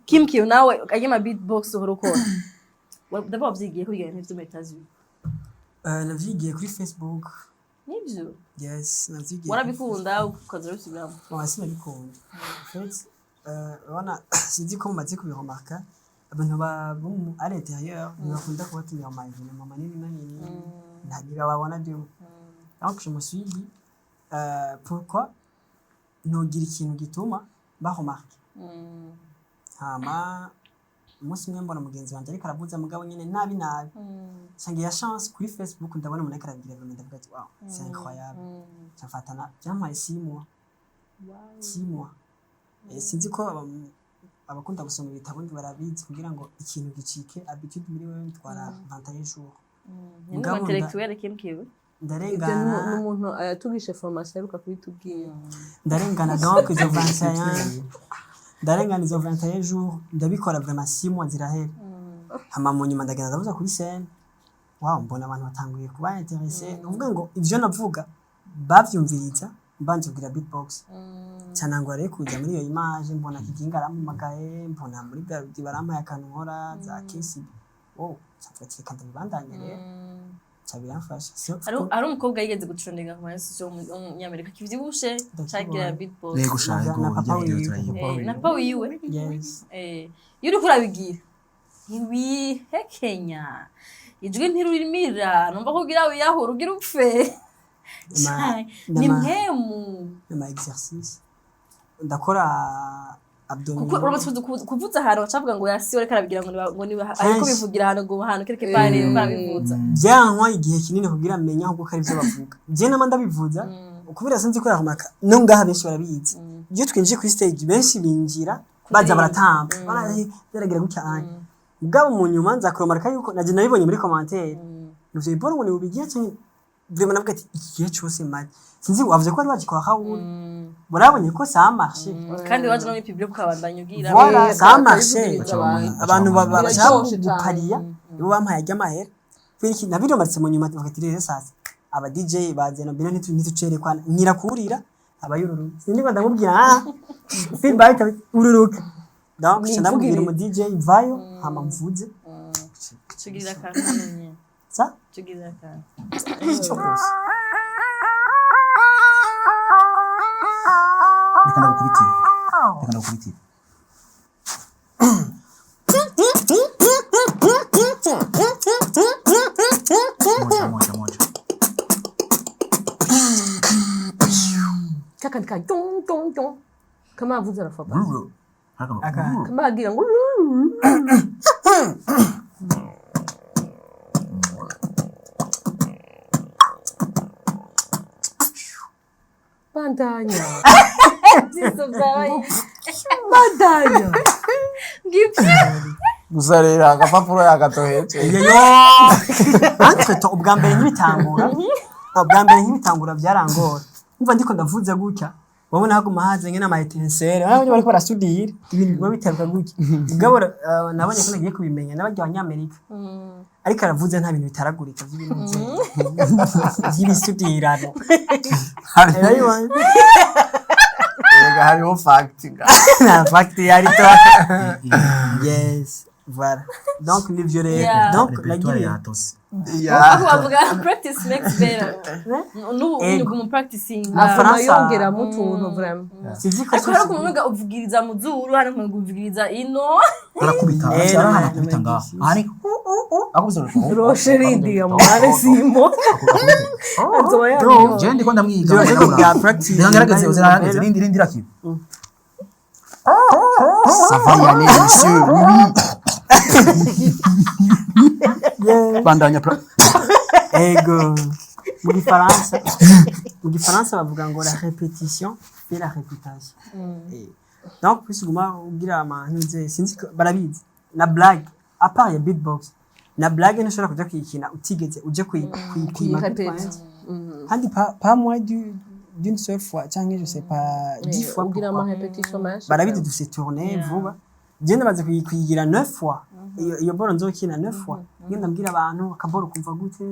Kim Kiyo nawe agema beatbox horokora ndaba byigiye kuri ibintu byo metazi navyigiye kuri Facebook nibyo yes navyigiye warabikunda ukaza rusubiramo wasi nabikunda fait wana sinzi ko mumaze kubiremarka abantu babu à l'intérieur bakunda kubatumira amajwi mama nini ntagira babona byo donc je me suis dit pourquoi nogira ikintu gituma baremarque hama umunsi umwe mbona mugenzi wanje ariko aravuza mugabo nyene nabi sangiye ya chance kuri Facebook ndabona umuntu akaragira vraiment ndavuga ati wow c'est incroyable cyafatana byamaye 6 mois sinzi ko abakunda gusoma ibitabo ndi barabizi kugira ngo ikintu gicike habitude muri wewe bitwara 21 jours mugabo intellectuel kimkiwe ndarengana n'umuntu ayatugishe formation aruka kubitubwira ndarengana donc izo 21 ndarengana izo 21 jours ndabikora vraiment 6 mois zirahera hama mu nyuma ndagenda ndabuza kuri scène wow mbona abantu batanguye kuba intéressé uvuga ngo ivyo navuga bavyumviriza mbanje kugira beatbox cyane ngo areke kujya muri iyo image mbona kiginga aramumagaye mbona muri bya barampaye akantu nkora za KCB wow cyafati kandi bibandanye rero cyabirafasha ari umukobwa yigeze gutrendinga ku masosho mu Nyamerika kivyibushe cyagira beatbox rego shango na papa wiwe yes yuri kurabigira ibi hekenya ijwi ntirurimira numva ko gira wiyahura ugira upfe ni mpemu ma exercice ndakora abdominal kuko urabatuze kuvuza ahantu bacavuga ngo yasiwe reka arabigira ngo ni ariko bivugira ahantu ngo ahantu kereke pare barabivuza byankwa igihe kinini kugira menya ahubwo kari byo bavuga je nama ndabivuza ukubira sinzi ko yahamaka no ngaha benshi barabizi iyo twinjiye kuri stage benshi binjira baza baratamba baragira gutya anye mugabo mu nyuma nzakuromarika yuko naje nabibonye muri commentaire ivyo biboro ngo ni ubigiye cyane vraiment navuga ati ikihe cyose mali sinzi wavuze ko ari bagikora hawuri burabonye ko ça marché kandi waje no muri public ukabandanya ugira voilà ça marché abantu babasha gupariya bo bampaye ajya mahera kwiki na video maritse mu nyuma bakati rero sasa aba DJ bazena bino ntitucerekwana nyirakurira abayururu siniko ndamubwira feedback ururuka donc ndamubwira mu DJ vayo hama mvuze tugirira akantu nyine sa tugirira akantu reka ndagukubitire reka ndagukubitire moja Kaka nika dong dong dong. Kama avuze arafa. aka Kama agira ngo bandanya. Bandanya. gusa rero agapapuro yakatohetse entre to ubwa mbere nk'ibitangura byarangora umva ndiko ndavuze gutya wabona haguma haze ngene ama etensere abanye bariko barasudira ibintu biba biterwa gutya ubwo nabonye ko nagiye kubimenya nabajya abanyamerika ariko aravuze nta bintu bitaragurika by'ibintu by'ibisudirano Erega hariho fact na fact yari to yes voilà donc ni violé Yeah. donc la Victoire gueule yatose Ako bavuga practice makes better. N'ubu mu practicing. afana yongera mu tuntu vraiment. sivyo ko Ariko hari ukuntu uvugiriza mu zuru, hari ukuntu uvugiriza ino. arakubita arahana akubita ngaho ari akubise Roshe rindi ya mwana simo. Azoba ya. je ndiko ndamwiga Byo bya practice ngerageze uzirahageze rindi rakiba safari ya monsieur bandanya ego mu gifaransa bavuga ngo la répétition fait la réputation donc kwisuguma ugira amantu nze sinzi barabizi na blague à part ya beatbox na blague ntushobora kuja kuyikina utigeze uje kuyipima kandi pas moins d'une seule fois cyangwa je sais pas 10 fois Ugira ama repetition menshi. barabizi dufise tourner vuba je ndabaze kuyigira 9 fois iyo boro nzokina 9 fois ngenda mbwira abantu akaboro kumva gute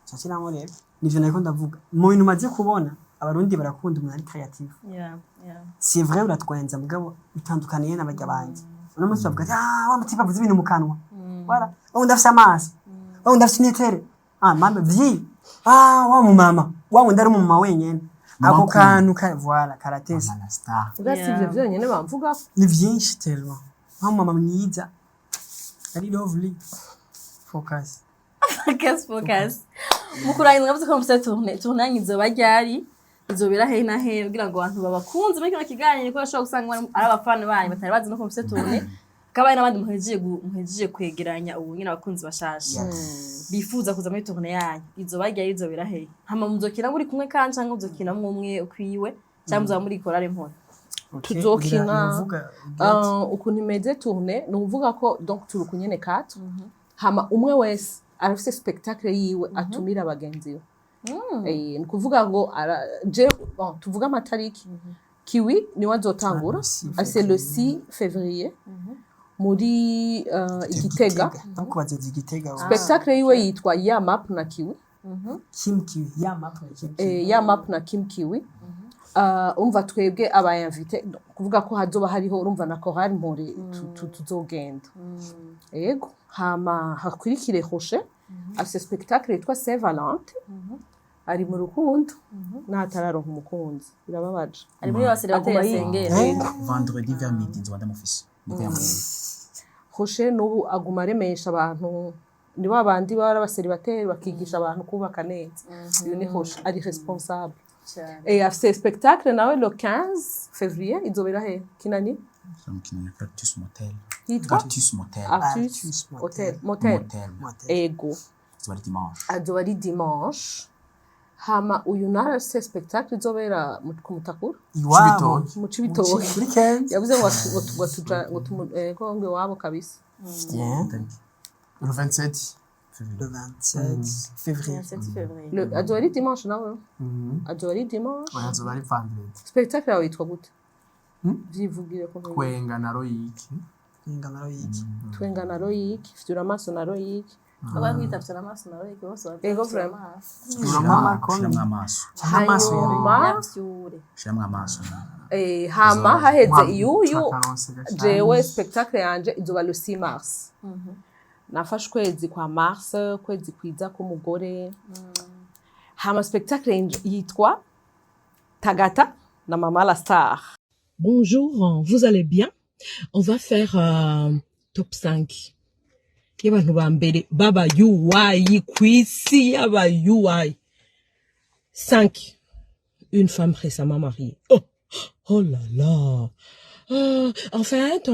cyakiramo rero nivyo nariko ndavuga mu bintu maze kubona abarundi barakunda umuntu ari creative c'est vrai uratwenza mugabo utandukaniye n'abajya banje uno munsi bavuga wa mutipa avuze ibintu mu kanwa voilà undi afise amaso undi afise nitere mama vyi wa mu mama wa wundi ari mu mama wenyene ako kantu voilà karatese Ugasivye vyonyene bamvuga. ni vyinshi tellement nka mama mwiza ari lovely focus Focus. Mukurangira mvuze ko mfite tourner izoba ryari. Izobera he na he kugira ngo abantu babakunze muri kino kiganiro ko bashobora gusanga ari abafana banyu batari bazi no ko mfite tourner. Kabaye n'abandi muhejeje kwegeranya ubu nyine abakunzi bashasha. Bifuza kuza muri tourner yanyu. Izoba ryari izobera he. Hama muzokina muri kumwe kandi cyangwa muzokina umwe ukwiwe cyangwa muzaba muri korale mpora. Tuzokina ukuntu imeze tourner ni uvuga ko donc turi kunyene 4 hama umwe wese arafise spectacle yiwe atumira abagenzi we. Ni kuvuga ngo tuvuga amatariki Kiwi ni wazotangura c'est le 6 février muri Igitega. donc bazoza Igitega Spectacle yiwe yitwa Ya Map na Kiwi. Kim Kiwi ya map na Kim Ya Map na Kim Kiwi. Umva twebwe abayinvite kuvuga ko hazoba hariho urumva na chorale mpore tuzogenda. Yego hama hakurikire Roche afise spectacle yitwa Saint Valentin. Ari mu rukundo natararonka umukunzi birababaje. Ari muri bose bateye sengera. vendredi vers midi nzo ndamufise niko yamuriye Roche n'ubu aguma aremesha abantu ni babandi baba abaseribateri bakigisha abantu kubaka neza. Iyo ni Roche ari responsable. Afise spectacle nawe le 15 février izobera he kinani samukina Cactus Motel yitwa Cactus Motel Artus Motel ego zobari dimanche azoba ari dimanche hama uyu nara se spectacle izobera ku Mutakura iwabo mu Cibitoke kuri Kenz yavuze ngo tuja ngo ngwe wabo kabisa le 27 le 27 février le azoba ari dimanche nawe azoba ari dimanche azoba ari vendredi spectacle yawe yitwa gute vyivugire ko kwenga na royiki ingana royiki twenga na royiki fyura amaso na royiki Aba kwitapsana amaso nawe ikose Ego wa vraiment. Shiramwo amaso. amaso Hanyuma yavyure. Shiramwo amaso. hama haheze iyuyu Twakarose gashya. jewe spectacle yanje izoba le 6 mars nafashe ukwezi kwa mars ukwezi kwiza k'umugore hama spectacle yitwa Tagata na Mama la Star. Bonjour, vous allez bien? On va faire top 5. Y'abantu ba mbere baba UI kwisi yaba UI. 5. Une femme récemment mariée. Oh là là. En fait,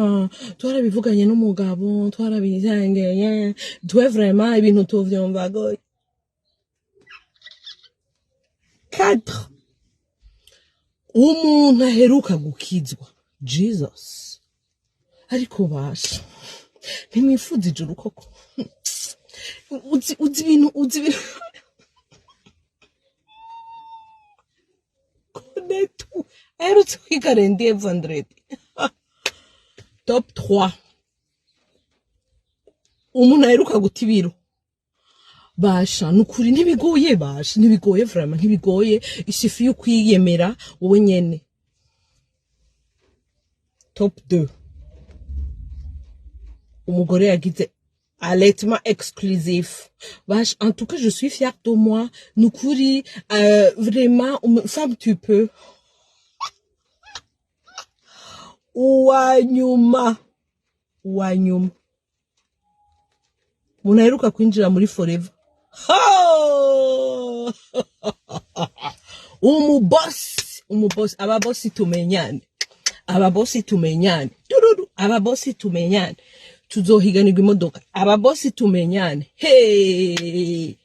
twarabivuganye n'umugabo, twarabizanganye, twe vraiment ibintu tuvyumvaga. 4. Umuntu aheruka gukizwa. Jesus. Ariko basha. Ntimwifuza ijuru koko. Uzi ibintu. Konetu. Aherutse kwiga rendi vendredi. Top 3. Umuntu aheruka guta ibiro. Basha nukuri ntibigoye basha ntibigoye vraiment ntibigoye isifi yo kwiyemera wowe nyene. Top 2. Umugore yagize allaitement exclusif. Basha en tout cas je suis fière de moi. Nukuri vraiment femme tu peux. Uwanyuma. Umuntu aheruka kwinjira muri Forever. Umubosi ababosi tumenyane ababosi tumenyane tuzohiganirwa imodoka ababosi tumenyane hey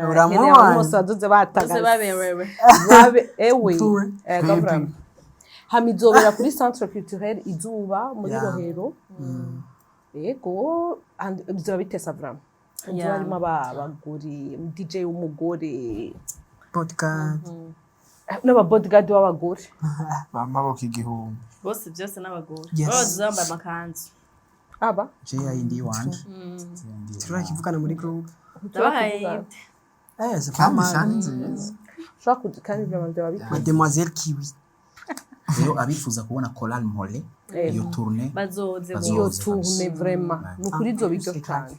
Uramuha bose baduze batagaze Bose baberewe. ewe Baby. gavram hama izobera kuri centre culturel izuba muri Rohero yego bizoba bitesa vraiment Yeah. harimo abagore DJ w'umugore podcast. n'ababodyguard b'abagore Bamaboko igihumbi. Bose byose n'abagore. Yes. Bose bambaye amakanzu. aba Je yindi wanje. Turakivugana muri group. Tabahaye. C'est pas Kandi mal. shani nziza. ushobora kuzi kandi vraiment byaba bikwiye Mademoiselle Kiwi. Rero abifuza kubona Chorale Mpore iyo tournée Bazoze. Bazoze. iyo Bazoze tourne vraiment nukuri izo biryo cyane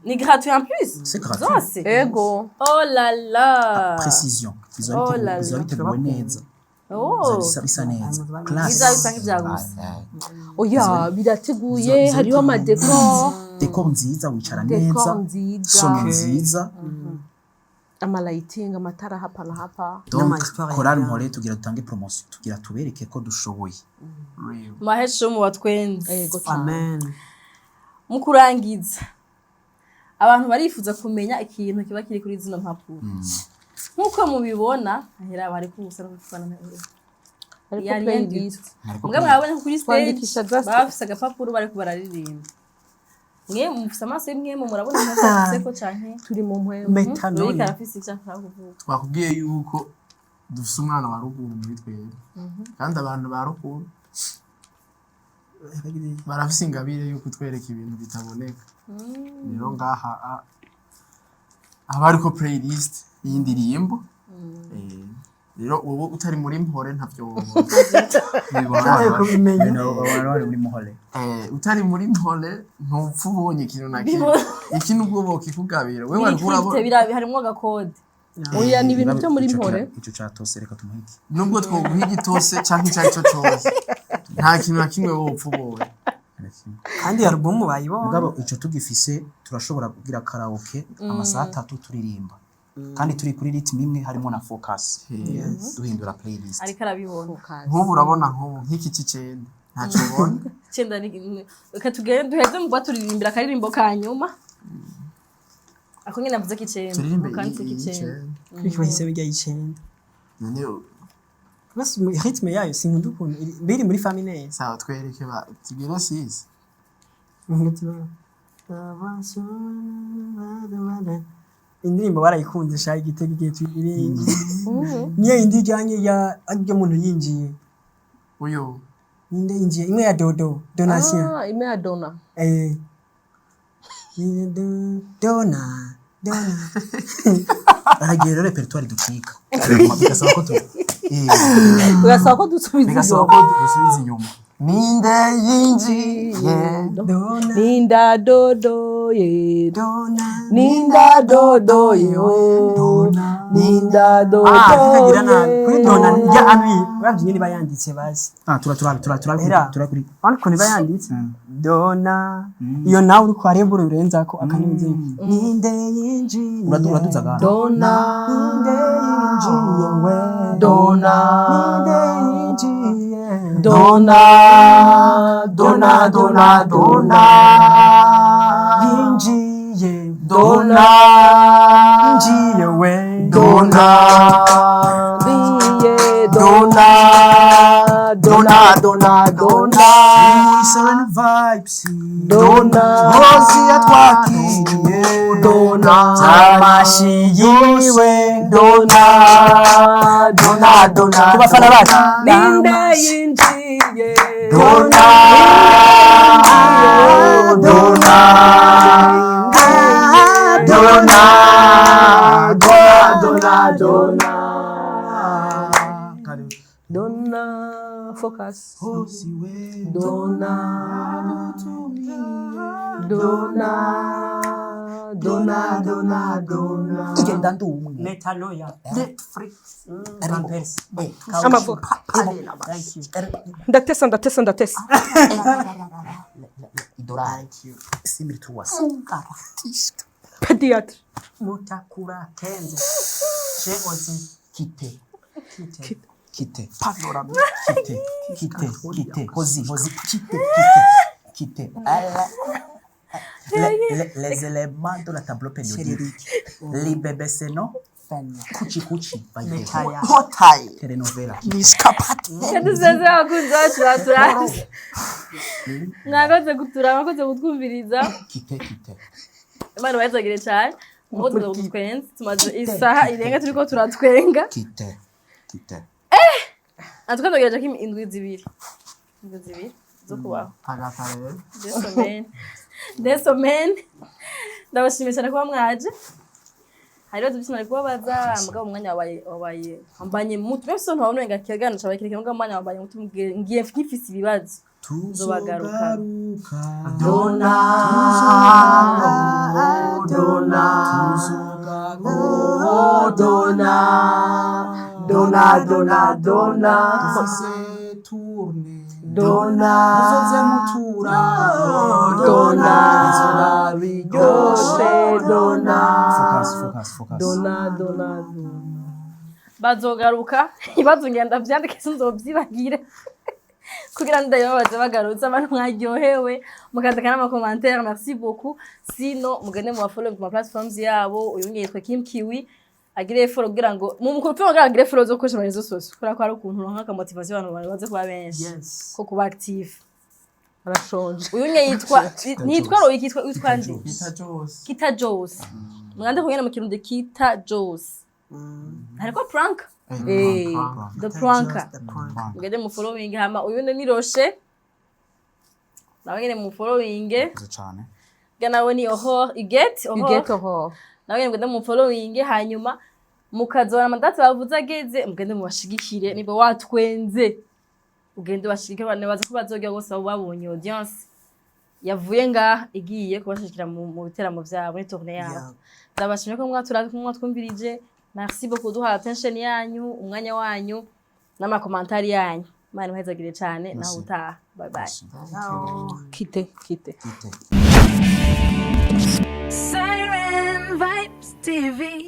Ni gratuit en plus. c'est gratuit. Zose. ego Oh là là. Précision. Oh là là. Izo biteguwe neza. Oh. Bisa neza. Biza Classe. bisa nk'ibyagusa. oya birateguye hariho amadekor Decor nziza wicara dekor neza. Sono nziza nziza. amalighting amatara hapa na hapa Donc N'ama-histoire Chorale ya- Mpore tugira dutange promotion tugira tubereke ko dushoboye. Real. Mahesho mu batwenzi. ego cyane Amen. Mu kurangiza abantu barifuza kumenya ikintu kiba kiri kuri zino mpapuro nk'uko mubibona ahera bari kubusa no kuvana na ariko yari playlist mbwa mwabonye ko kuri stage Kwandikisha just- bafise agapapuro bari kubaririmba mwe mufise amaso y'imwe mu murabona neza ko canke turi mu mpwemu Ruri Metanoia. karafise icyo ashaka kuvuga Twakubwiye yuko dufise umwana wa ruguru muri twebwe. Kandi abantu ba ruguru barafise ingabire yuko twereka ibintu bitaboneka. Rero ngaha haba hariko playlist y'indirimbo. Rero ubu utari muri Mpore ntavyo wobona. Kandi kubimenya. Bari muri Mpore. Utari muri Mpore ntupfa ubonye ikintu na kimwe. Ikintu ubwo bokikugabira. Wewe wari urabona birabi harimo agakode oya ni ibintu byo muri Mpore Ico catose reka tumuhiki. nubwo twoguha igitose canke icyo ari cyo cyose. Nta kintu na kimwe wopfa ubonye. Kandi album bayibona. Mugabo ico tugifise turashobora kugira karaoke amasaha 3 turirimba. Kandi turi kuri ritme imwe harimo na focus. Duhindura playlist. ariko arabibona Nk'ubu urabona nk'iki cy'icenda. Ntacyo ubona. cyenda ni reka tugende duheze mu baturirimbira akaririmbo ka nyuma ako nyine navuze ko icenda Turirimbe kandi ko icenda y'icenda. Kwiki bahise bijya y'icenda. None Basi ritme yayo sinkunda ukuntu biri muri famille. sawa twereke ba tugire sisi. Indirimbo barayikunze sha igitego igihe turirimba. Niyo indi ijyanye ya aryo muntu yinjiye. Uyo Ninde yinjiye imwe ya Dodo Donatien. imwe ya Dona dona aragiye rero repertoire ducika bigasaba ko Urasaba ko dusubiza bigasaba ko dusubiza inyuma ninde yinjiye Ninda dodoye dona Ninda dodoye Ninda tukagira nabi dodoye kuri dona njya anwi uravye nyine bayanditse bazi turakuri ariko ntibayanditse dona iyo nawe uriko arembura urenzako akanyuze ninde yinjiye uraduza gana Dona ninde yinjiye we Dona ninde yinjiye Dona Dona Dona Dona yinjiye Dona yinjiye we Dona Diye Dona Dona Dona Dona Seven vibes Dona Rozi yatwakiriye Dona amashi yiwe Dona Dona Dona kubafana bacu Ninde yinjiye Dona Dona Dona Dona Dona Dona focus Dona Dona Dona Dona Dona igenda ndumwe metanoya Netflix Pampers amavuka thank you ndatesa idolari simili tuwasi pediatre mutakura kenze je ozi kite kite panorama kite hozi kite les éléments de la tableau périodique les bébés seno kuchi Metaya. hotai telenovela Yadusenze abakunzi bacu baturaje. Mwakoze kutwumviriza. kite Imana bayizagire cyane. Ngo dutwenze tumaze isaha irenga turiko turatwenga. kite Atwandogeraje ko indwi zibiri zo kubaho. Tagatarere. Desomen. Ndabashimiye cyane kuba mwaje. Hariho dubisana kubabaza mugabo umwanya wabaye ambanye mutu bese nto wabonenga kigana cyabakireke mugabo umwanya wabaye mutu ngiye mfise ibibazo tuzobagaruka Dona Dona Dona Dona Dona Dona tourne Dona mutura Dona biryoshe Dona focus Dona bazogaruka ibibazo ngenda vyandike sinzovyibagire kugira ndayobaze bagarutse abantu mwaryohewe mukandika n'amakommentaire merci beaucoup sino mugende mu follow ku ma platforms yabo uyu yitwa Kim Kiwi agire follow kugira ngo mu mukuru agire follow zo koresha rezo sose kora ko ari ukuntu ronka motivation abantu baze kuba benshi ko kuba active arashonje uyu nitwa Roy yitwa ndi Kita Jos mwande kugenda mu kirundi Kita Jos hariko prank the pranker mugende mu following hama uyu ni Roche nawe mu following cyane gana ni oho iget oho nawe mugende mu following hanyuma mukazora amadata bavuze ageze mugende mu bashigikire niba watwenze ugende bashigikire bane baza ko bazogya gose abo babonye audience yavuye nga igiye kubashikira mu biteramo byabo ni tourne yabo ndabashimye ko mwatwumvirije merci beaucoup duha attention yanyu umwanya wanyu n'amakommentaire yanyu mani muhezagire cyane naho utaha bye bye kite Siren Vibes TV